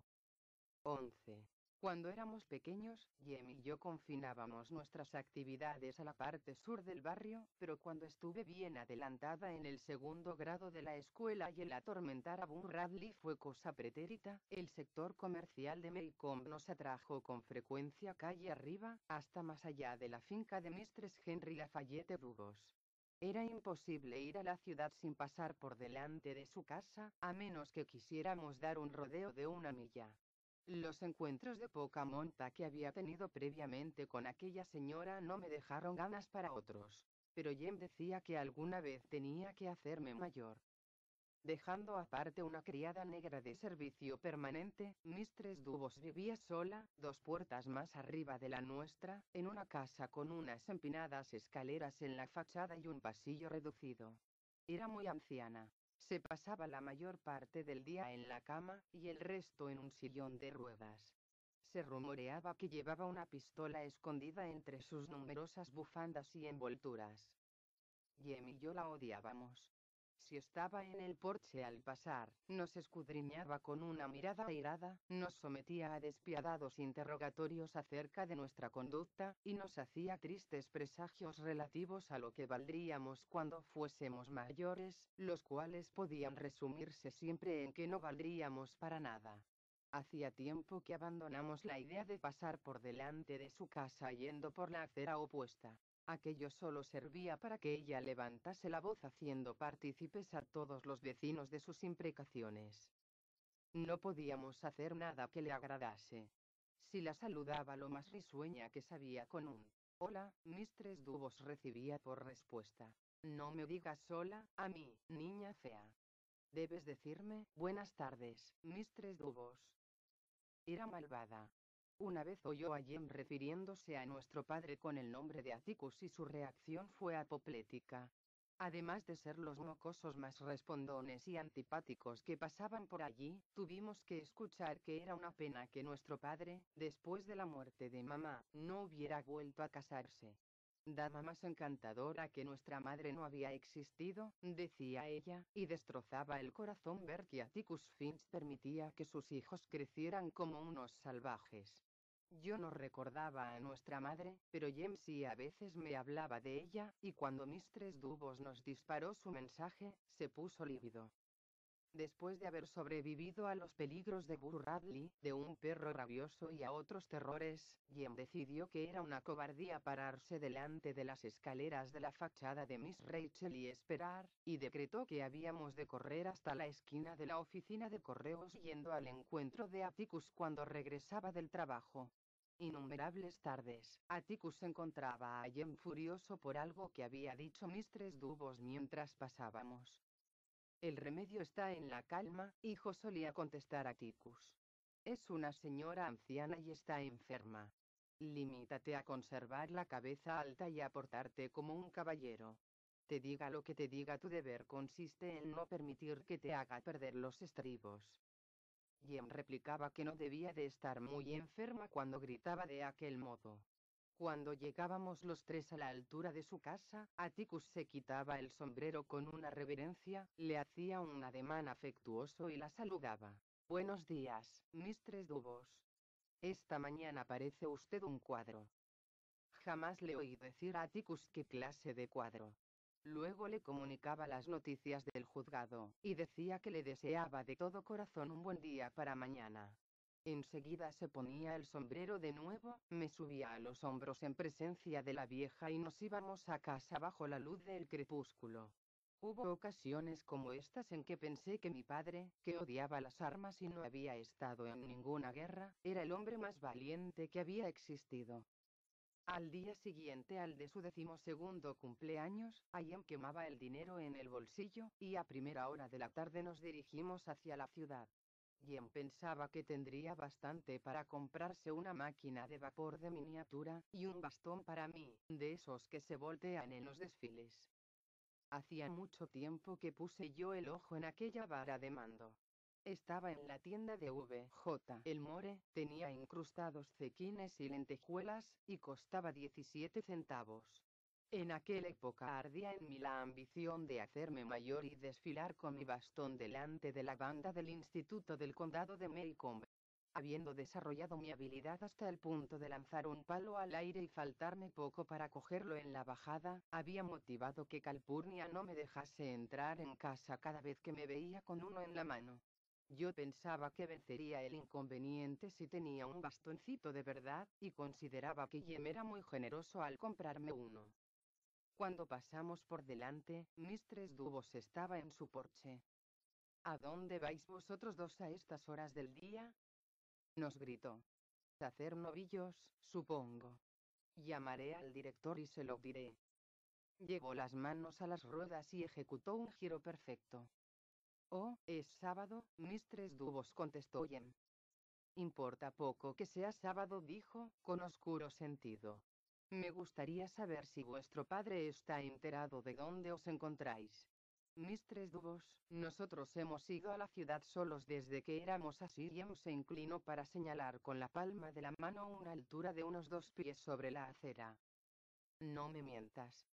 11. Cuando éramos pequeños, Jem y yo confinábamos nuestras actividades a la parte sur del barrio, pero cuando estuve bien adelantada en el segundo grado de la escuela y el atormentar a Boo Radley fue cosa pretérita, el sector comercial de Maycomb nos atrajo con frecuencia calle arriba, hasta más allá de la finca de Mistress Henry Lafayette Dubos. Era imposible ir a la ciudad sin pasar por delante de su casa, a menos que quisiéramos dar un rodeo de 1 milla. Los encuentros de poca monta que había tenido previamente con aquella señora no me dejaron ganas para otros. Pero Jem decía que alguna vez tenía que hacerme mayor. Dejando aparte una criada negra de servicio permanente, Mistress Dubos vivía sola, 2 puertas más arriba de la nuestra, en una casa con unas empinadas escaleras en la fachada y un pasillo reducido. Era muy anciana. Se pasaba la mayor parte del día en la cama, y el resto en un sillón de ruedas. Se rumoreaba que llevaba una pistola escondida entre sus numerosas bufandas y envolturas. Jem y yo la odiábamos. Si estaba en el porche al pasar, nos escudriñaba con una mirada airada, nos sometía a despiadados interrogatorios acerca de nuestra conducta, y nos hacía tristes presagios relativos a lo que valdríamos cuando fuésemos mayores, los cuales podían resumirse siempre en que no valdríamos para nada. Hacía tiempo que abandonamos la idea de pasar por delante de su casa yendo por la acera opuesta. Aquello solo servía para que ella levantase la voz haciendo partícipes a todos los vecinos de sus imprecaciones. No podíamos hacer nada que le agradase. Si la saludaba lo más risueña que sabía con un «Hola, Mistress Dubos», recibía por respuesta: «No me digas sola, a mí, niña fea. Debes decirme «Buenas tardes, Mistress Dubos». Era malvada. Una vez oyó a Jem refiriéndose a nuestro padre con el nombre de Atticus y su reacción fue apoplética. Además de ser los mocosos más respondones y antipáticos que pasaban por allí, tuvimos que escuchar que era una pena que nuestro padre, después de la muerte de mamá, no hubiera vuelto a casarse. Dama más encantadora que nuestra madre no había existido, decía ella, y destrozaba el corazón ver que Atticus Finch permitía que sus hijos crecieran como unos salvajes. Yo no recordaba a nuestra madre, pero Jem sí a veces me hablaba de ella, y cuando Mistress Dubos nos disparó su mensaje, se puso lívido. Después de haber sobrevivido a los peligros de Boo Radley, de un perro rabioso y a otros terrores, Jem decidió que era una cobardía pararse delante de las escaleras de la fachada de Miss Rachel y esperar, y decretó que habíamos de correr hasta la esquina de la oficina de correos yendo al encuentro de Atticus cuando regresaba del trabajo. Innumerables tardes, Atticus encontraba a Jem furioso por algo que había dicho Mistress Dubos mientras pasábamos. «El remedio está en la calma, hijo», solía contestar Atticus. «Es una señora anciana y está enferma. Limítate a conservar la cabeza alta y a portarte como un caballero. Te diga lo que te diga, tu deber consiste en no permitir que te haga perder los estribos». Jem replicaba que no debía de estar muy enferma cuando gritaba de aquel modo. Cuando llegábamos los tres a la altura de su casa, Atticus se quitaba el sombrero con una reverencia, le hacía un ademán afectuoso y la saludaba. «Buenos días, Mistress Dubos. Esta mañana parece usted un cuadro». Jamás le oí decir a Atticus qué clase de cuadro. Luego le comunicaba las noticias del juzgado, y decía que le deseaba de todo corazón un buen día para mañana. Enseguida se ponía el sombrero de nuevo, me subía a los hombros en presencia de la vieja y nos íbamos a casa bajo la luz del crepúsculo. Hubo ocasiones como estas en que pensé que mi padre, que odiaba las armas y no había estado en ninguna guerra, era el hombre más valiente que había existido. Al día siguiente al de su 12º cumpleaños, Jem quemaba el dinero en el bolsillo, y a primera hora de la tarde nos dirigimos hacia la ciudad. Jem pensaba que tendría bastante para comprarse una máquina de vapor de miniatura, y un bastón para mí, de esos que se voltean en los desfiles. Hacía mucho tiempo que puse yo el ojo en aquella vara de mando. Estaba en la tienda de V.J. Elmore, tenía incrustados cequines y lentejuelas, y costaba 17 centavos. En aquella época ardía en mí la ambición de hacerme mayor y desfilar con mi bastón delante de la banda del Instituto del Condado de Maycomb. Habiendo desarrollado mi habilidad hasta el punto de lanzar un palo al aire y faltarme poco para cogerlo en la bajada, había motivado que Calpurnia no me dejase entrar en casa cada vez que me veía con uno en la mano. Yo pensaba que vencería el inconveniente si tenía un bastoncito de verdad, y consideraba que Jem era muy generoso al comprarme uno. Cuando pasamos por delante, Mistress Dubos estaba en su porche. ¿A dónde vais vosotros dos a estas horas del día?, nos gritó. Hacer novillos, supongo. Llamaré al director y se lo diré. Llevó las manos a las ruedas y ejecutó un giro perfecto. Oh, es sábado, Mistress Dubos, contestó Jem. Importa poco que sea sábado, dijo, con oscuro sentido. Me gustaría saber si vuestro padre está enterado de dónde os encontráis. Mistress Dubos, nosotros hemos ido a la ciudad solos desde que éramos así. Jem se inclinó para señalar con la palma de la mano una altura de unos 2 pies sobre la acera. No me mientas,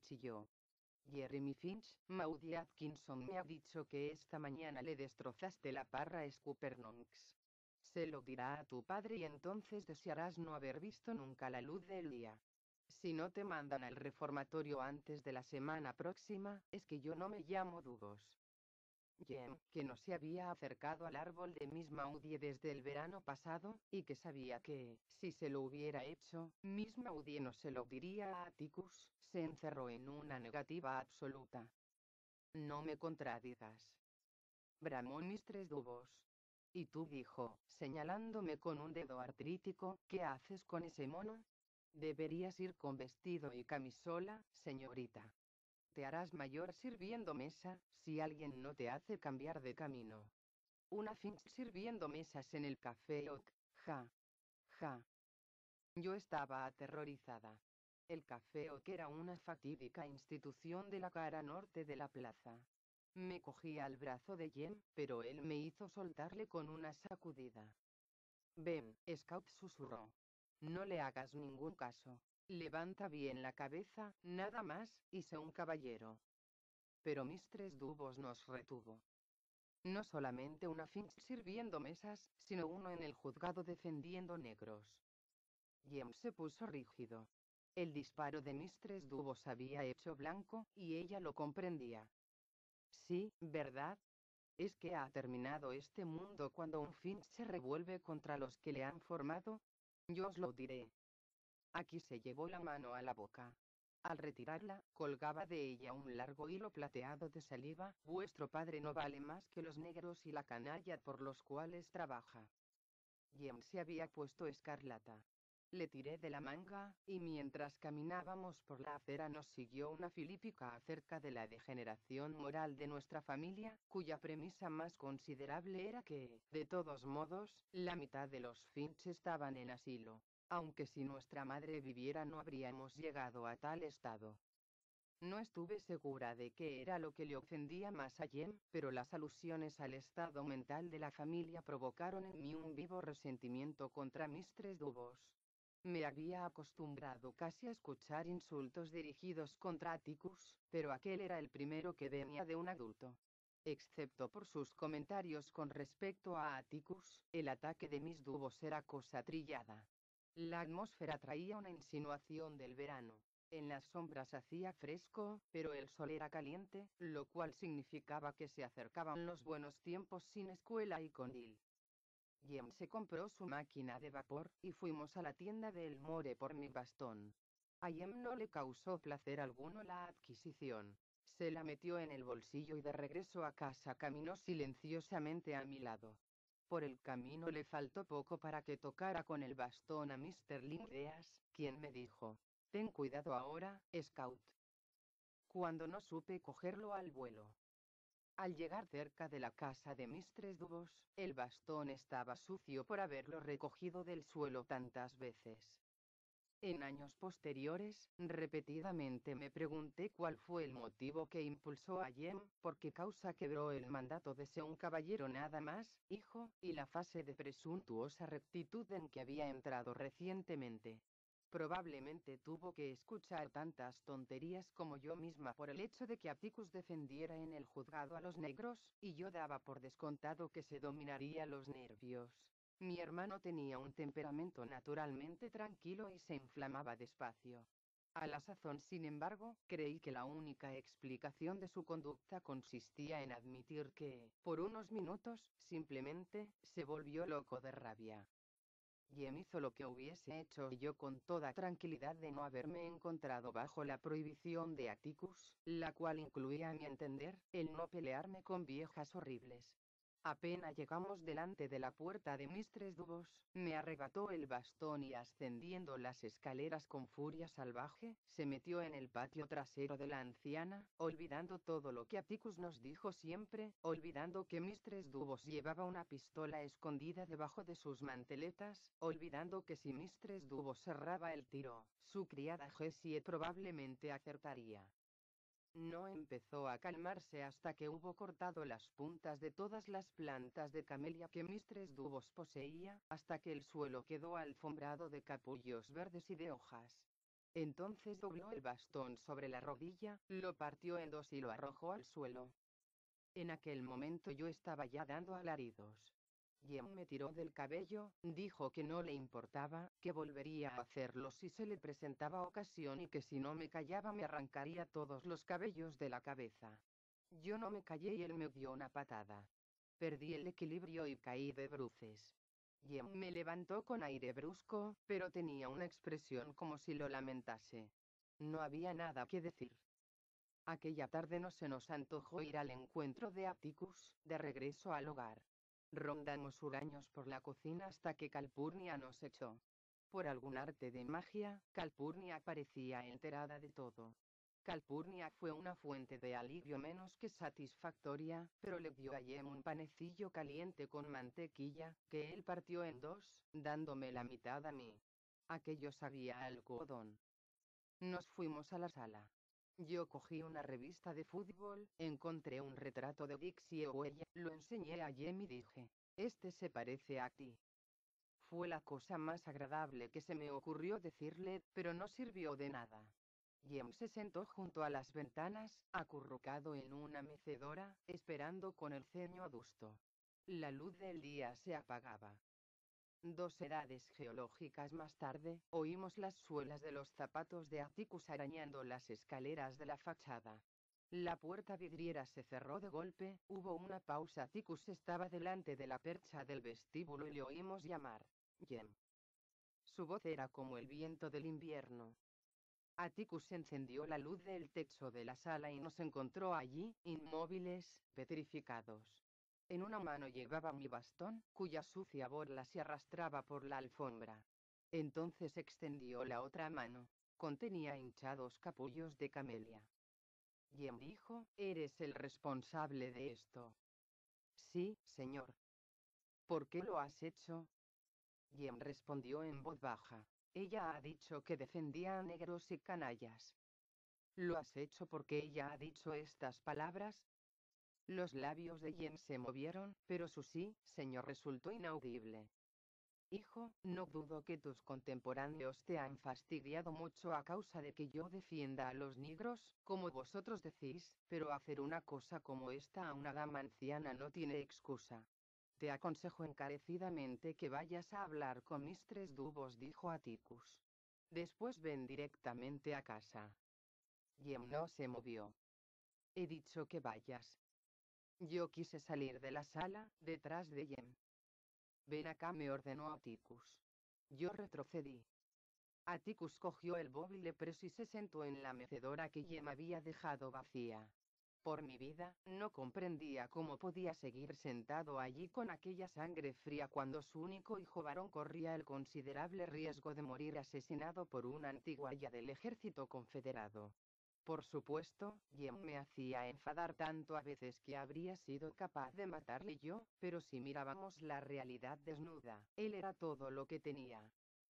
chilló. Jeremy Finch, Maudie Atkinson me ha dicho que esta mañana le destrozaste la parra a Scoopernonks. Se lo dirá a tu padre y entonces desearás no haber visto nunca la luz del día. Si no te mandan al reformatorio antes de la semana próxima, es que yo no me llamo Dubos. Jem, que no se había acercado al árbol de Miss Maudie desde el verano pasado, y que sabía que, si se lo hubiera hecho, Miss Maudie no se lo diría a Atticus, se encerró en una negativa absoluta. No me contradigas, bramó Mistress Dubos. Y tú, dijo, señalándome con un dedo artrítico, ¿qué haces con ese mono? Deberías ir con vestido y camisola, señorita. Te harás mayor sirviendo mesa, si alguien no te hace cambiar de camino. Una Finch sirviendo mesas en el Café Oak, ja. Ja. Yo estaba aterrorizada. El Café Oak era una fatídica institución de la cara norte de la plaza. Me cogí al brazo de Jem, pero él me hizo soltarle con una sacudida. Ven, Scout, susurró. No le hagas ningún caso. Levanta bien la cabeza, nada más, y sé un caballero. Pero Mistress Dubos nos retuvo. No solamente una Finch sirviendo mesas, sino uno en el juzgado defendiendo negros. Jem se puso rígido. El disparo de Mistress Dubos había hecho blanco, y ella lo comprendía. Sí, ¿verdad? ¿Es que ha terminado este mundo cuando un Finch se revuelve contra los que le han formado? Yo os lo diré. Aquí se llevó la mano a la boca. Al retirarla, colgaba de ella un largo hilo plateado de saliva. Vuestro padre no vale más que los negros y la canalla por los cuales trabaja. Jem se había puesto escarlata. Le tiré de la manga, y mientras caminábamos por la acera nos siguió una filípica acerca de la degeneración moral de nuestra familia, cuya premisa más considerable era que, de todos modos, la mitad de los Finch estaban en asilo. Aunque si nuestra madre viviera no habríamos llegado a tal estado. No estuve segura de qué era lo que le ofendía más a Jem, pero las alusiones al estado mental de la familia provocaron en mí un vivo resentimiento contra Mistress Dubos. Me había acostumbrado casi a escuchar insultos dirigidos contra Atticus, pero aquel era el primero que venía de un adulto. Excepto por sus comentarios con respecto a Atticus, el ataque de Miss Dubos era cosa trillada. La atmósfera traía una insinuación del verano. En las sombras hacía fresco, pero el sol era caliente, lo cual significaba que se acercaban los buenos tiempos sin escuela y con Dil. Jem se compró su máquina de vapor, y fuimos a la tienda de Elmore por mi bastón. A Jem no le causó placer alguno la adquisición. Se la metió en el bolsillo y de regreso a casa caminó silenciosamente a mi lado. Por el camino le faltó poco para que tocara con el bastón a Mr. Lindeas, quien me dijo: ten cuidado ahora, Scout. Cuando no supe cogerlo al vuelo. Al llegar cerca de la casa de Mistress Dubos, el bastón estaba sucio por haberlo recogido del suelo tantas veces. En años posteriores, repetidamente me pregunté cuál fue el motivo que impulsó a Jem, por qué causa quebró el mandato de ser un caballero nada más, hijo, y la fase de presuntuosa rectitud en que había entrado recientemente. Probablemente tuvo que escuchar tantas tonterías como yo misma por el hecho de que Atticus defendiera en el juzgado a los negros, y yo daba por descontado que se dominaría los nervios. Mi hermano tenía un temperamento naturalmente tranquilo y se inflamaba despacio. A la sazón, sin embargo, creí que la única explicación de su conducta consistía en admitir que, por unos minutos, simplemente, se volvió loco de rabia. Jem hizo lo que hubiese hecho yo con toda tranquilidad de no haberme encontrado bajo la prohibición de Atticus, la cual incluía, a mi entender, el no pelearme con viejas horribles. Apenas llegamos delante de la puerta de Mistress Dubos, me arrebató el bastón y ascendiendo las escaleras con furia salvaje, se metió en el patio trasero de la anciana, olvidando todo lo que Atticus nos dijo siempre, olvidando que Mistress Dubos llevaba una pistola escondida debajo de sus manteletas, olvidando que si Mistress Dubos cerraba el tiro, su criada Jessie probablemente acertaría. No empezó a calmarse hasta que hubo cortado las puntas de todas las plantas de camelia que Mistress Dubos poseía, hasta que el suelo quedó alfombrado de capullos verdes y de hojas. Entonces dobló el bastón sobre la rodilla, lo partió en dos y lo arrojó al suelo. En aquel momento yo estaba ya dando alaridos. Jem me tiró del cabello, dijo que no le importaba, que volvería a hacerlo si se le presentaba ocasión y que si no me callaba me arrancaría todos los cabellos de la cabeza. Yo no me callé y él me dio una patada. Perdí el equilibrio y caí de bruces. Jem me levantó con aire brusco, pero tenía una expresión como si lo lamentase. No había nada que decir. Aquella tarde no se nos antojó ir al encuentro de Atticus, de regreso al hogar. Rondamos huraños por la cocina hasta que Calpurnia nos echó. Por algún arte de magia, Calpurnia parecía enterada de todo. Calpurnia fue una fuente de alivio menos que satisfactoria, pero le dio a Jem un panecillo caliente con mantequilla, que él partió en dos, dándome la mitad a mí. Aquello sabía a algodón. Nos fuimos a la sala. Yo cogí una revista de fútbol, encontré un retrato de Dixie Owella, lo enseñé a Jem y dije, este se parece a ti. Fue la cosa más agradable que se me ocurrió decirle, pero no sirvió de nada. Jem se sentó junto a las ventanas, acurrucado en una mecedora, esperando con el ceño adusto. La luz del día se apagaba. 2 edades geológicas más tarde, oímos las suelas de los zapatos de Atticus arañando las escaleras de la fachada. La puerta vidriera se cerró de golpe, hubo una pausa. Atticus estaba delante de la percha del vestíbulo y le oímos llamar. Jem. Su voz era como el viento del invierno. Atticus encendió la luz del techo de la sala y nos encontró allí, inmóviles, petrificados. En una mano llevaba mi bastón, cuya sucia borla se arrastraba por la alfombra. Entonces extendió la otra mano. Contenía hinchados capullos de camelia. Jem dijo, ¿eres el responsable de esto? Sí, señor. ¿Por qué lo has hecho? Jem respondió en voz baja. Ella ha dicho que defendía a negros y canallas. ¿Lo has hecho porque ella ha dicho estas palabras? Los labios de Jem se movieron, pero su sí, señor, resultó inaudible. Hijo, no dudo que tus contemporáneos te han fastidiado mucho a causa de que yo defienda a los negros, como vosotros decís, pero hacer una cosa como esta a una dama anciana no tiene excusa. Te aconsejo encarecidamente que vayas a hablar con Mistress Dubos, dijo Atticus. Después ven directamente a casa. Jem no se movió. He dicho que vayas. Yo quise salir de la sala, detrás de Jem. Ven acá, me ordenó Atticus. Yo retrocedí. Atticus cogió el móvil preso y se sentó en la mecedora que Jem había dejado vacía. Por mi vida, no comprendía cómo podía seguir sentado allí con aquella sangre fría cuando su único hijo varón corría el considerable riesgo de morir asesinado por una antiguaya del ejército confederado. Por supuesto, Jem me hacía enfadar tanto a veces que habría sido capaz de matarle yo, pero si mirábamos la realidad desnuda, él era todo lo que tenía.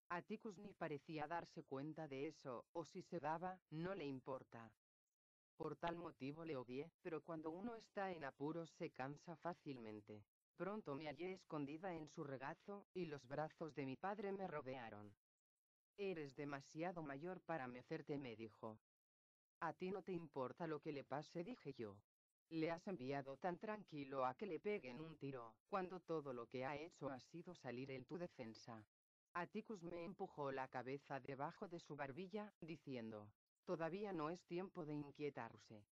Atticus ni parecía darse cuenta de eso, o si se daba, no le importa. Por tal motivo le odié, pero cuando uno está en apuros se cansa fácilmente. Pronto me hallé escondida en su regazo, y los brazos de mi padre me rodearon. Eres demasiado mayor para mecerte, me dijo. A ti no te importa lo que le pase, dije yo. Le has enviado tan tranquilo a que le peguen un tiro, cuando todo lo que ha hecho ha sido salir en tu defensa. Atticus me empujó la cabeza debajo de su barbilla, diciendo, todavía no es tiempo de inquietarse.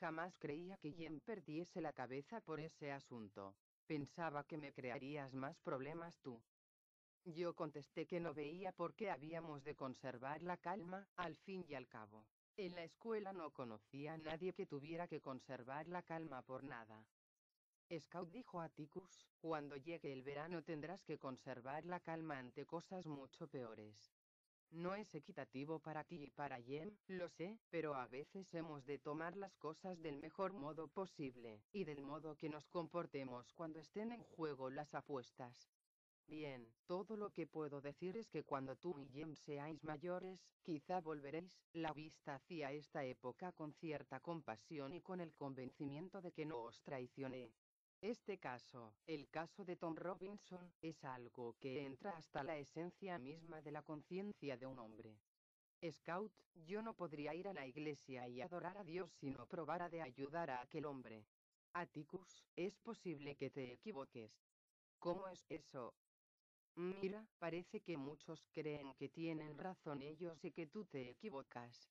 Jamás creía que Jen perdiese la cabeza por ese asunto. Pensaba que me crearías más problemas tú. Yo contesté que no veía por qué habíamos de conservar la calma, al fin y al cabo. En la escuela no conocía a nadie que tuviera que conservar la calma por nada. Scout, dijo Atticus, cuando llegue el verano tendrás que conservar la calma ante cosas mucho peores. No es equitativo para ti y para Jem, lo sé, pero a veces hemos de tomar las cosas del mejor modo posible, y del modo que nos comportemos cuando estén en juego las apuestas. Bien, todo lo que puedo decir es que cuando tú y Jem seáis mayores, quizá volveréis la vista hacia esta época con cierta compasión y con el convencimiento de que no os traicioné. Este caso, el caso de Tom Robinson, es algo que entra hasta la esencia misma de la conciencia de un hombre. Scout, yo no podría ir a la iglesia y adorar a Dios si no probara de ayudar a aquel hombre. Atticus, es posible que te equivoques. ¿Cómo es eso? Mira, parece que muchos creen que tienen razón ellos y que tú te equivocas.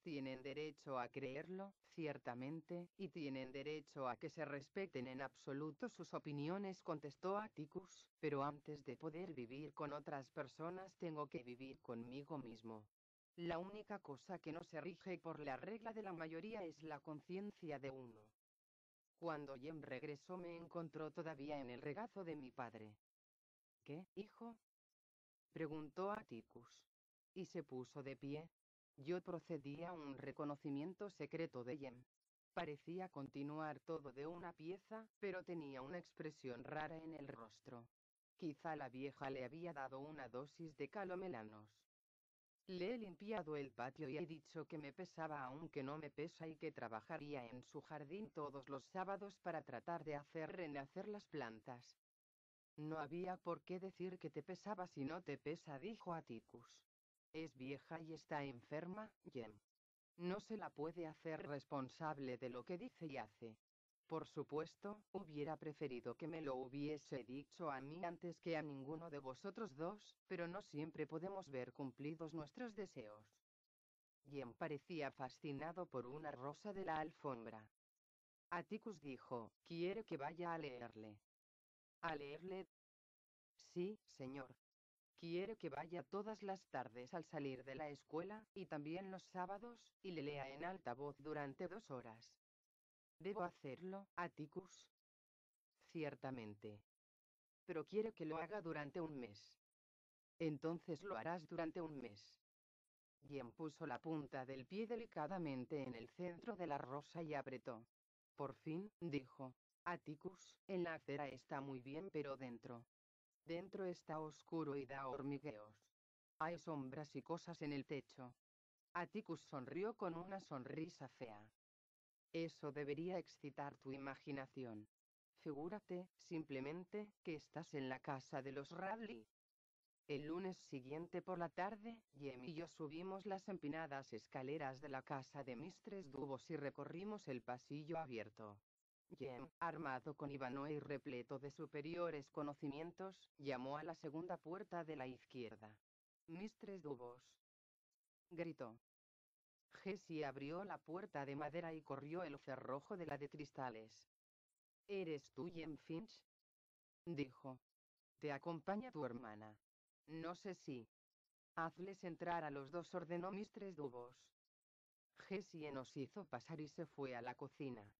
Tienen derecho a creerlo, ciertamente, y tienen derecho a que se respeten en absoluto sus opiniones, contestó Atticus, pero antes de poder vivir con otras personas tengo que vivir conmigo mismo. La única cosa que no se rige por la regla de la mayoría es la conciencia de uno. Cuando Jem regresó me encontró todavía en el regazo de mi padre. ¿Qué, hijo? Preguntó Atticus. Y se puso de pie. Yo procedí a un reconocimiento secreto de Jem. Parecía continuar todo de una pieza, pero tenía una expresión rara en el rostro. Quizá la vieja le había dado una dosis de calomelanos. Le he limpiado el patio y he dicho que me pesaba aunque no me pesa y que trabajaría en su jardín todos los sábados para tratar de hacer renacer las plantas. No había por qué decir que te pesaba si no te pesa, dijo Atticus. Es vieja y está enferma, Jem. No se la puede hacer responsable de lo que dice y hace. Por supuesto, hubiera preferido que me lo hubiese dicho a mí antes que a ninguno de vosotros dos, pero no siempre podemos ver cumplidos nuestros deseos. Jem parecía fascinado por una rosa de la alfombra. Atticus dijo, ¿quiere que vaya a leerle? ¿A leerle? Sí, señor. Quiere que vaya todas las tardes al salir de la escuela, y también los sábados, y le lea en alta voz durante 2 horas. ¿Debo hacerlo, Atticus? Ciertamente. Pero quiere que lo haga durante un mes. Entonces lo harás durante un mes. Jem puso la punta del pie delicadamente en el centro de la rosa y apretó. Por fin, dijo. Atticus, en la acera está muy bien, pero dentro. Dentro está oscuro y da hormigueos. Hay sombras y cosas en el techo. Atticus sonrió con una sonrisa fea. Eso debería excitar tu imaginación. Figúrate, simplemente, que estás en la casa de los Radley. El lunes siguiente por la tarde, Jem y yo subimos las empinadas escaleras de la casa de Mistress Dubos y recorrimos el pasillo abierto. Jem, armado con Ivanhoe y repleto de superiores conocimientos, llamó a la segunda puerta de la izquierda. Mistress Dubos, gritó. Jessie abrió la puerta de madera y corrió el cerrojo de la de cristales. ¿Eres tú, Jem Finch? Dijo. ¿Te acompaña tu hermana? No sé si. Hazles entrar a los dos, ordenó Mistress Dubos. Jessie nos hizo pasar y se fue a la cocina.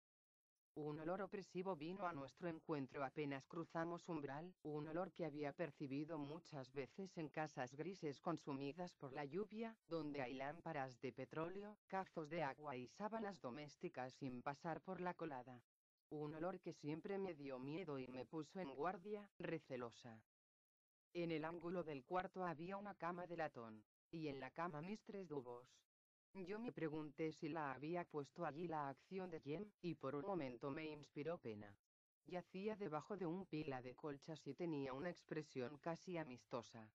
Un olor opresivo vino a nuestro encuentro apenas cruzamos umbral, un olor que había percibido muchas veces en casas grises consumidas por la lluvia, donde hay lámparas de petróleo, cazos de agua y sábanas domésticas sin pasar por la colada. Un olor que siempre me dio miedo y me puso en guardia, recelosa. En el ángulo del cuarto había una cama de latón, y en la cama mis 3 dúos. Yo me pregunté si la había puesto allí la acción de Jem, y por un momento me inspiró pena. Yacía debajo de un pila de colchas y tenía una expresión casi amistosa.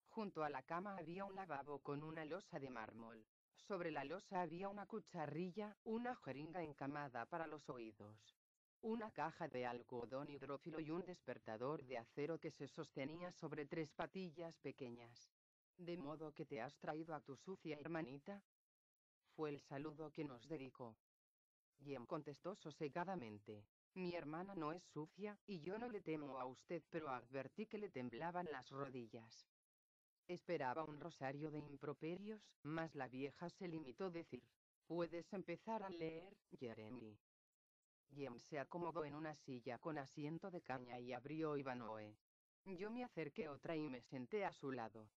Junto a la cama había un lavabo con una losa de mármol. Sobre la losa había una cucharilla, una jeringa encamada para los oídos, una caja de algodón hidrófilo y un despertador de acero que se sostenía sobre 3 patillas pequeñas. ¿De modo que te has traído a tu sucia hermanita?, fue el saludo que nos dedicó. Jem contestó sosegadamente: mi hermana no es sucia, y yo no le temo a usted, pero advertí que le temblaban las rodillas. Esperaba un rosario de improperios, mas la vieja se limitó a decir: puedes empezar a leer, Jeremy. Jem se acomodó en una silla con asiento de caña y abrió Ivanhoe. Yo me acerqué otra y me senté a su lado.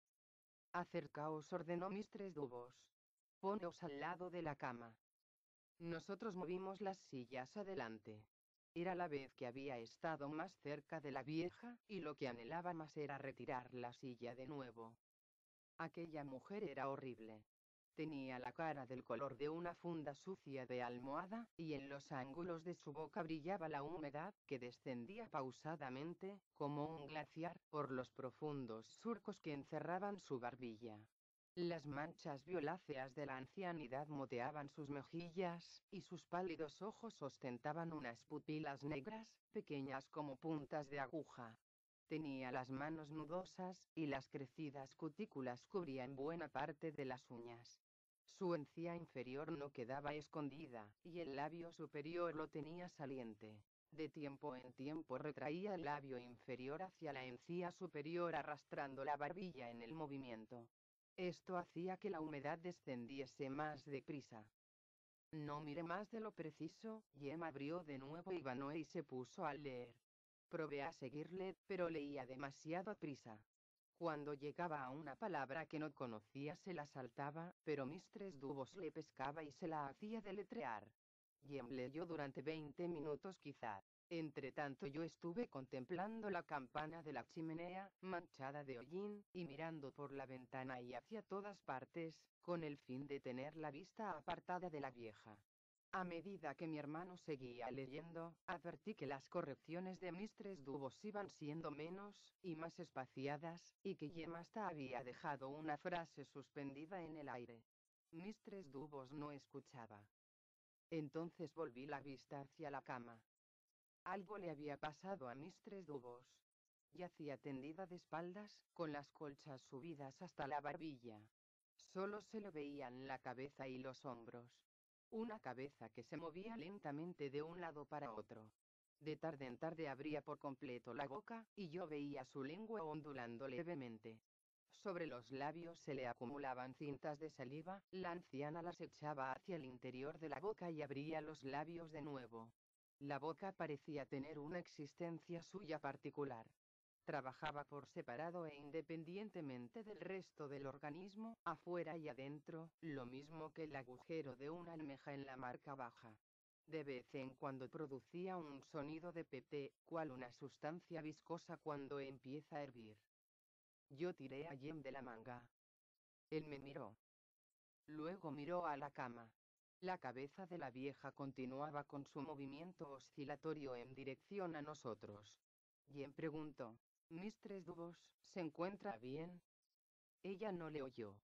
Acercaos, ordenó Mistress Dubos. Poneos al lado de la cama. Nosotros movimos las sillas adelante. Era la vez que había estado más cerca de la vieja, y lo que anhelaba más era retirar la silla de nuevo. Aquella mujer era horrible. Tenía la cara del color de una funda sucia de almohada, y en los ángulos de su boca brillaba la humedad, que descendía pausadamente, como un glaciar, por los profundos surcos que encerraban su barbilla. Las manchas violáceas de la ancianidad moteaban sus mejillas, y sus pálidos ojos ostentaban unas pupilas negras, pequeñas como puntas de aguja. Tenía las manos nudosas, y las crecidas cutículas cubrían buena parte de las uñas. Su encía inferior no quedaba escondida, y el labio superior lo tenía saliente. De tiempo en tiempo retraía el labio inferior hacia la encía superior arrastrando la barbilla en el movimiento. Esto hacía que la humedad descendiese más deprisa. No miré más de lo preciso. Jem abrió de nuevo Ivanhoe y se puso a leer. Probé a seguirle, pero leía demasiado prisa. Cuando llegaba a una palabra que no conocía se la saltaba, pero Mistress Dubos le pescaba y se la hacía deletrear. Jem leyó durante 20 minutos quizá. Entre tanto yo estuve contemplando la campana de la chimenea, manchada de hollín, y mirando por la ventana y hacia todas partes, con el fin de tener la vista apartada de la vieja. A medida que mi hermano seguía leyendo, advertí que las correcciones de Mistress Dubos iban siendo menos y más espaciadas, y que Jem hasta había dejado una frase suspendida en el aire. Mistress Dubos no escuchaba. Entonces volví la vista hacia la cama. Algo le había pasado a Mistress Dubos. Yacía tendida de espaldas, con las colchas subidas hasta la barbilla. Solo se le veían la cabeza y los hombros. Una cabeza que se movía lentamente de un lado para otro. De tarde en tarde abría por completo la boca, y yo veía su lengua ondulando levemente. Sobre los labios se le acumulaban cintas de saliva, la anciana las echaba hacia el interior de la boca y abría los labios de nuevo. La boca parecía tener una existencia suya particular. Trabajaba por separado e independientemente del resto del organismo, afuera y adentro, lo mismo que el agujero de una almeja en la marca baja. De vez en cuando producía un sonido de pepé, cual una sustancia viscosa cuando empieza a hervir. Yo tiré a Jem de la manga. Él me miró. Luego miró a la cama. La cabeza de la vieja continuaba con su movimiento oscilatorio en dirección a nosotros. Jem preguntó: Mistress Dubos, ¿se encuentra bien? Ella no le oyó.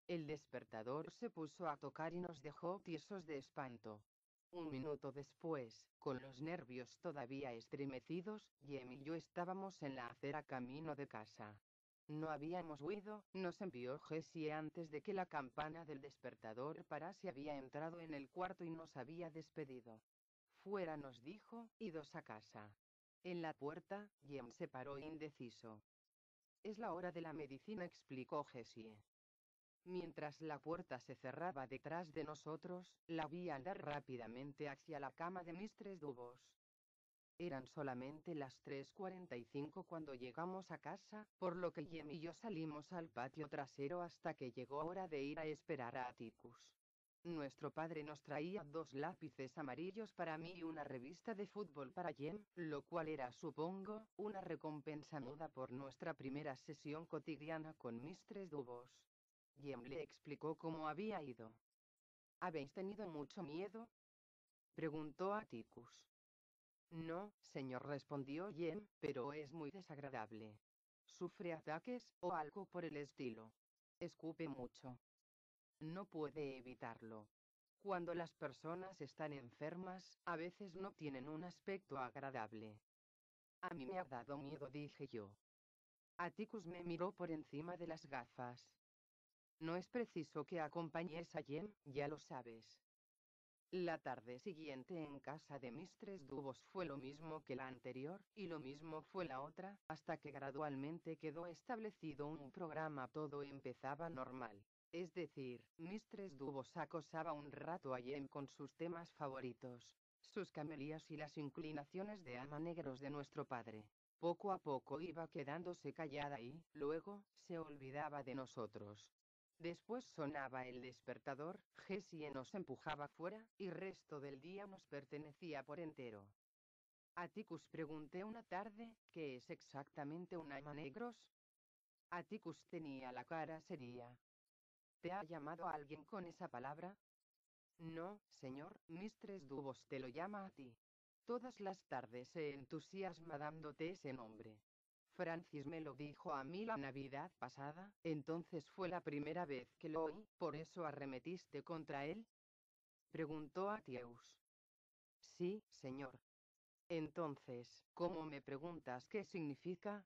El despertador se puso a tocar y nos dejó tiesos de espanto. Un minuto después, con los nervios todavía estremecidos, Jem y yo estábamos en la acera camino de casa. No habíamos huido, nos envió Jessie antes de que la campana del despertador parase. Había entrado en el cuarto y nos había despedido. Fuera, nos dijo, idos a casa. En la puerta, Jem se paró indeciso. Es la hora de la medicina, explicó Jessie. Mientras la puerta se cerraba detrás de nosotros, la vi andar rápidamente hacia la cama de Mistress Dubos. Eran solamente las 3:45 cuando llegamos a casa, por lo que Jem y yo salimos al patio trasero hasta que llegó hora de ir a esperar a Atticus. Nuestro padre nos traía 2 lápices amarillos para mí y una revista de fútbol para Jem, lo cual era, supongo, una recompensa muda por nuestra primera sesión cotidiana con Mistress Dubos. Jem le explicó cómo había ido. ¿Habéis tenido mucho miedo?, preguntó Atticus. No, señor, respondió Jem, pero es muy desagradable. Sufre ataques, o algo por el estilo. Escupe mucho. No puede evitarlo. Cuando las personas están enfermas, a veces no tienen un aspecto agradable. A mí me ha dado miedo, dije yo. Atticus me miró por encima de las gafas. No es preciso que acompañes a Jem, ya lo sabes. La tarde siguiente en casa de Mistress Dubos fue lo mismo que la anterior, y lo mismo fue la otra, hasta que gradualmente quedó establecido un programa. Todo empezaba normal. Es decir, Mistress Dubos acosaba un rato a Jem con sus temas favoritos, sus camelías y las inclinaciones de ama negros de nuestro padre. Poco a poco iba quedándose callada y, luego, se olvidaba de nosotros. Después sonaba el despertador, Jessie nos empujaba fuera, y resto del día nos pertenecía por entero. Atticus, pregunté una tarde, ¿qué es exactamente un ama negros? Atticus tenía la cara seria. ¿Te ha llamado alguien con esa palabra? No, señor, Mistress Dubos te lo llama a ti. Todas las tardes se entusiasma dándote ese nombre. Francis me lo dijo a mí la Navidad pasada, entonces fue la primera vez que lo oí. ¿Por eso arremetiste contra él?, preguntó Atieus. Sí, señor. Entonces, ¿cómo me preguntas qué significa?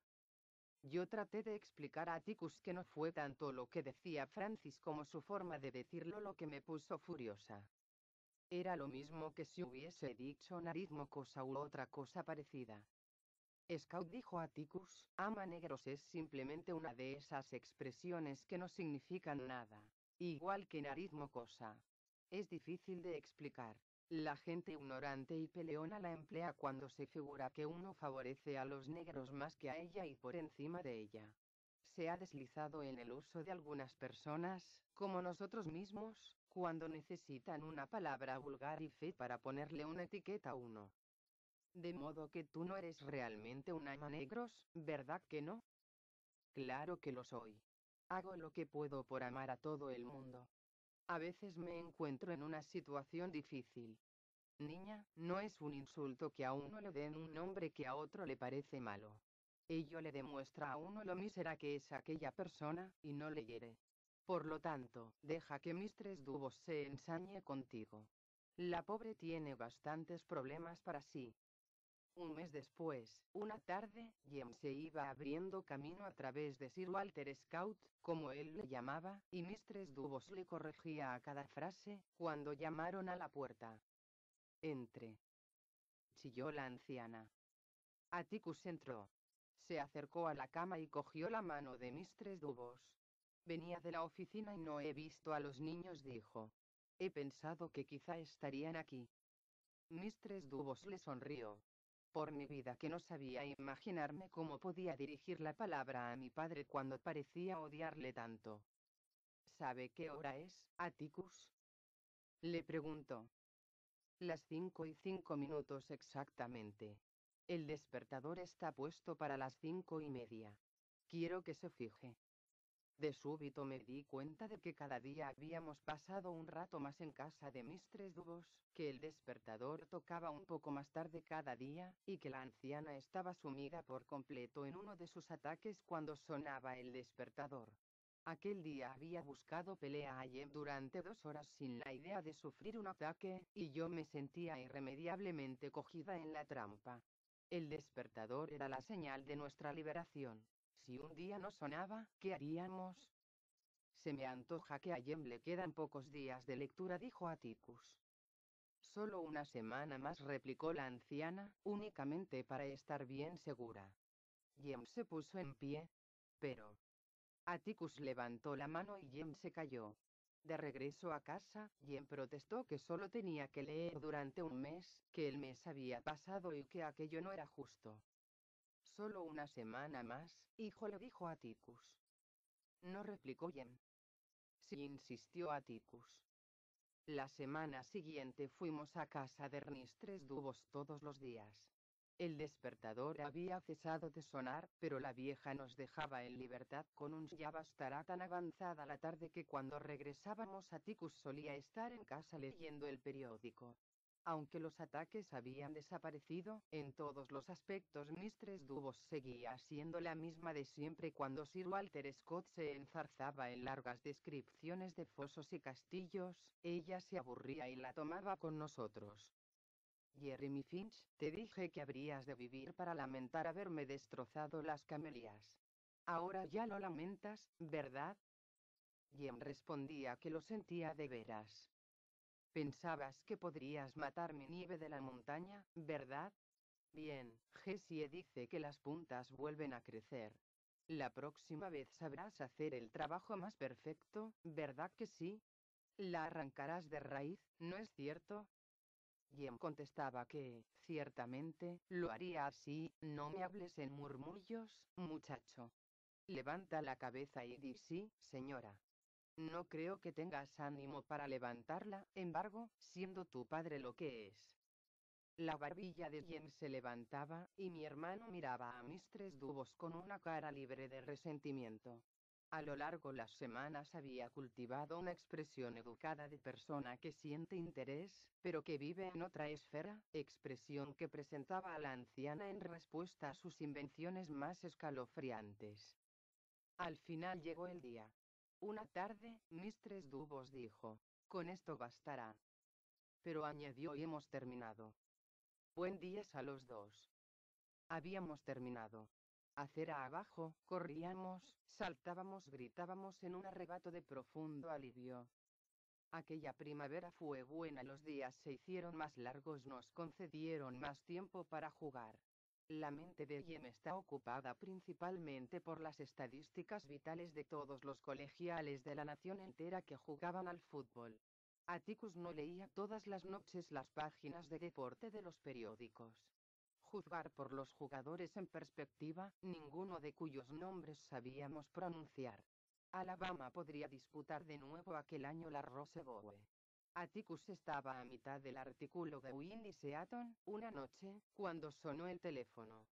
Yo traté de explicar a Atticus que no fue tanto lo que decía Francis como su forma de decirlo lo que me puso furiosa. Era lo mismo que si hubiese dicho nariz mocosa u otra cosa parecida. Scout, dijo Atticus, ama negros es simplemente una de esas expresiones que no significan nada. Igual que nariz mocosa. Es difícil de explicar. La gente ignorante y peleona la emplea cuando se figura que uno favorece a los negros más que a ella y por encima de ella. Se ha deslizado en el uso de algunas personas, como nosotros mismos, cuando necesitan una palabra vulgar y fea para ponerle una etiqueta a uno. De modo que tú no eres realmente un ama negros, ¿verdad que no? Claro que lo soy. Hago lo que puedo por amar a todo el mundo. A veces me encuentro en una situación difícil. Niña, no es un insulto que a uno le den un nombre que a otro le parece malo. Ello le demuestra a uno lo mísera que es aquella persona, y no le hiere. Por lo tanto, deja que Mistress Dubos se ensañe contigo. La pobre tiene bastantes problemas para sí. Un mes después, una tarde, Jem se iba abriendo camino a través de Sir Walter Scout, como él le llamaba, y Mistress Dubos le corregía a cada frase, cuando llamaron a la puerta. Entre, chilló la anciana. Atticus entró. Se acercó a la cama y cogió la mano de Mistress Dubos. Venía de la oficina y no he visto a los niños, dijo. He pensado que quizá estarían aquí. Mistress Dubos le sonrió. Por mi vida que no sabía imaginarme cómo podía dirigir la palabra a mi padre cuando parecía odiarle tanto. ¿Sabe qué hora es, Atticus?, le preguntó. Las 5:05 exactamente. El despertador está puesto para las 5:30. Quiero que se fije. De súbito me di cuenta de que cada día habíamos pasado un rato más en casa de Mistress Dubos, que el despertador tocaba un poco más tarde cada día, y que la anciana estaba sumida por completo en uno de sus ataques cuando sonaba el despertador. Aquel día había buscado pelea a Jem durante 2 horas sin la idea de sufrir un ataque, y yo me sentía irremediablemente cogida en la trampa. El despertador era la señal de nuestra liberación. Si un día no sonaba, ¿qué haríamos? Se me antoja que a Jem le quedan pocos días de lectura, dijo Atticus. Solo una semana más, replicó la anciana, únicamente para estar bien segura. Jem se puso en pie. Pero Atticus levantó la mano y Jem se cayó. De regreso a casa, Jem protestó que solo tenía que leer durante un mes, que el mes había pasado y que aquello no era justo. Solo una semana más, hijo, le dijo Atticus. No, replicó Jem. Sí, insistió Atticus. La semana siguiente fuimos a casa de Ernistres Dubos todos los días. El despertador había cesado de sonar, pero la vieja nos dejaba en libertad con un ya bastará tan avanzada la tarde que cuando regresábamos Atticus solía estar en casa leyendo el periódico. Aunque los ataques habían desaparecido, en todos los aspectos Mistress Dubos seguía siendo la misma de siempre. Cuando Sir Walter Scott se enzarzaba en largas descripciones de fosos y castillos, ella se aburría y la tomaba con nosotros. Jeremy Finch, te dije que habrías de vivir para lamentar haberme destrozado las camelias. Ahora ya lo lamentas, ¿verdad? Jem respondía que lo sentía de veras. Pensabas que podrías matar mi nieve de la montaña, ¿verdad? Bien, Jessie dice que las puntas vuelven a crecer. La próxima vez sabrás hacer el trabajo más perfecto, ¿verdad que sí? La arrancarás de raíz, ¿no es cierto? Jem contestaba que, ciertamente, lo haría así. No me hables en murmullos, muchacho. Levanta la cabeza y di sí, señora. No creo que tengas ánimo para levantarla, embargo, siendo tu padre lo que es. La barbilla de Jem se levantaba, y mi hermano miraba a Mistress Dubos con una cara libre de resentimiento. A lo largo las semanas había cultivado una expresión educada de persona que siente interés, pero que vive en otra esfera, expresión que presentaba a la anciana en respuesta a sus invenciones más escalofriantes. Al final llegó el día. Una tarde, Mistress Dubos dijo, con esto bastará. Pero añadió y hemos terminado. Buen días a los dos. Habíamos terminado. Acera abajo, corríamos, saltábamos, gritábamos en un arrebato de profundo alivio. Aquella primavera fue buena, los días se hicieron más largos, nos concedieron más tiempo para jugar. La mente de Jem está ocupada principalmente por las estadísticas vitales de todos los colegiales de la nación entera que jugaban al fútbol. Atticus no leía todas las noches las páginas de deporte de los periódicos. Juzgar por los jugadores en perspectiva, ninguno de cuyos nombres sabíamos pronunciar. Alabama podría disputar de nuevo aquel año la Rose Bowl. Atticus estaba a mitad del artículo de Willie Seaton, una noche, cuando sonó el teléfono.